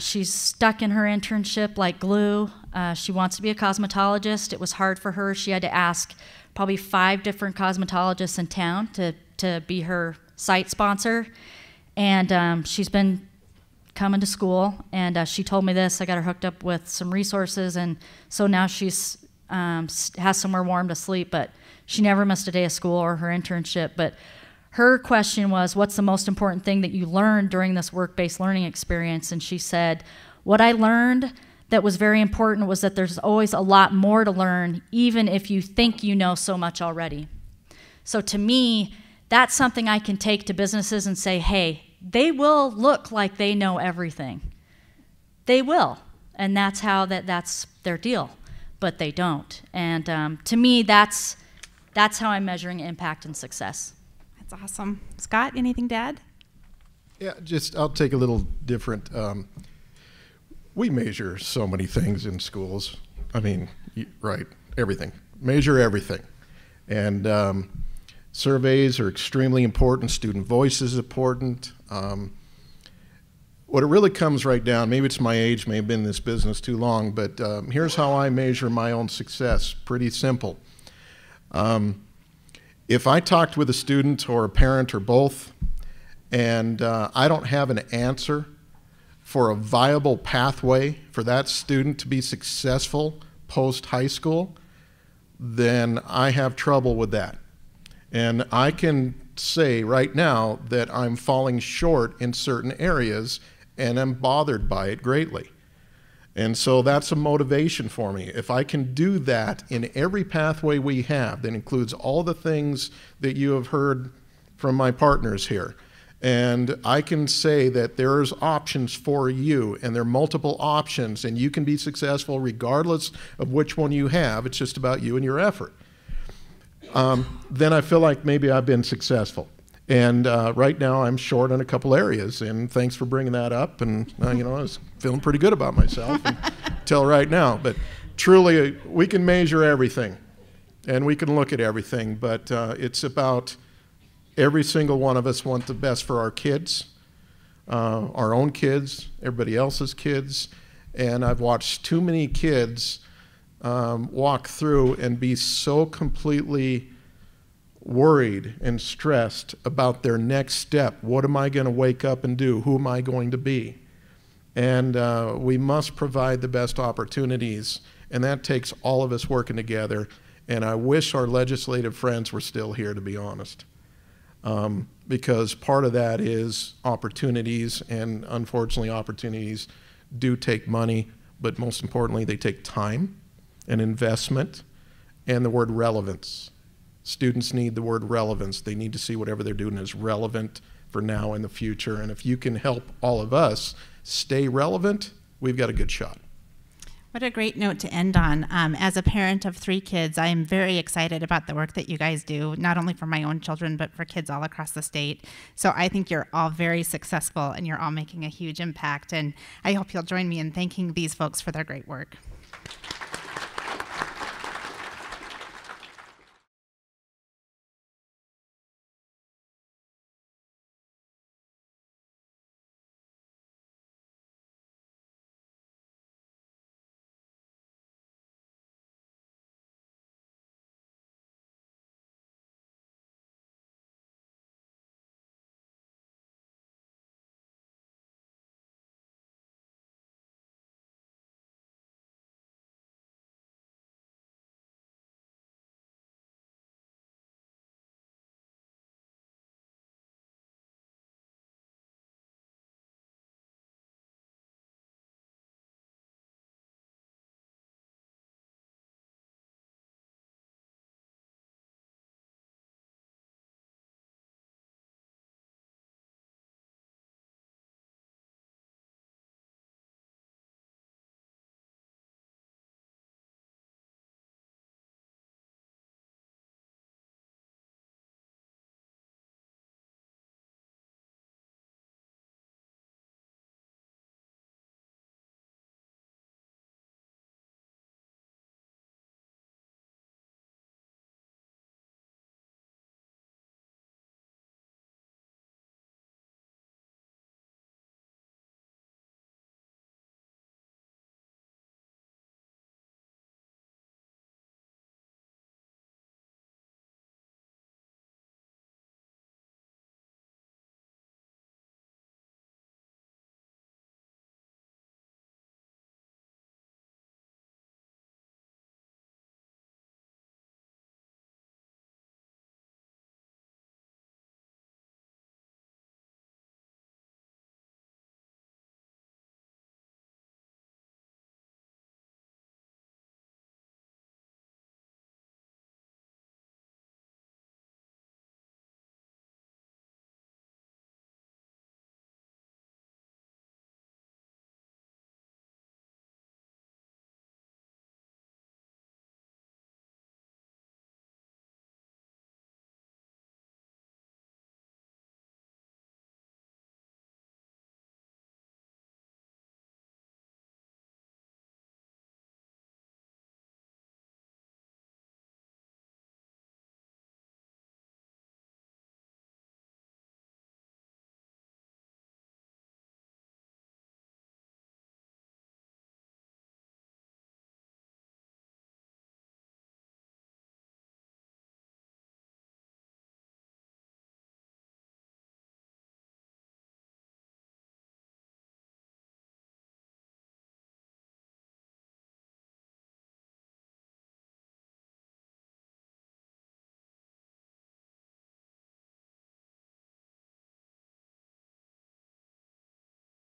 She's stuck in her internship like glue. She wants to be a cosmetologist. It was hard for her. She had to ask probably 5 different cosmetologists in town to be her site sponsor. And she's been coming to school, and she told me this. I got her hooked up with some resources, and so now she's has somewhere warm to sleep, but she never missed a day of school or her internship. But her question was, what's the most important thing that you learned during this work-based learning experience? And she said, what I learned that was very important was that there's always a lot more to learn, even if you think you know so much already. So to me, that's something I can take to businesses and say, hey, they will look like they know everything. They will, and that's how that's their deal, but they don't. And to me, that's how I'm measuring impact and success. That's awesome. Scott, anything to add? Yeah, I'll take a little different. We measure so many things in schools. I mean, right, everything. Measure everything. And surveys are extremely important. Student voice is important. What it really comes right down, maybe it's my age, may have been in this business too long, but here's how I measure my own success. Pretty simple. If I talked with a student or a parent or both, and I don't have an answer for a viable pathway for that student to be successful post-high school, then I have trouble with that. And I can say right now that I'm falling short in certain areas, and I'm bothered by it greatly. And so that's a motivation for me. If I can do that in every pathway we have, that includes all the things that you have heard from my partners here, and I can say that there's options for you, and there are multiple options, and you can be successful regardless of which one you have. It's just about you and your effort. Then I feel like maybe I've been successful. And right now I'm short in a couple areas, and thanks for bringing that up. And you know, I was feeling pretty good about myself until right now. But truly, we can measure everything, and we can look at everything. But it's about every single one of us want the best for our kids, our own kids, everybody else's kids. And I've watched too many kids walk through and be so completely worried and stressed about their next step. What am I going to wake up and do? Who am I going to be? And we must provide the best opportunities, and that takes all of us working together. And I wish our legislative friends were still here, to be honest, because part of that is opportunities, and unfortunately opportunities do take money, but most importantly they take time and investment and the word relevance. Students need the word relevance. They need to see whatever they're doing is relevant for now and the future. And if you can help all of us stay relevant, we've got a good shot. What a great note to end on. As a parent of 3 kids, I am very excited about the work that you guys do, not only for my own children, but for kids all across the state. So I think you're all very successful and you're all making a huge impact. And I hope you'll join me in thanking these folks for their great work.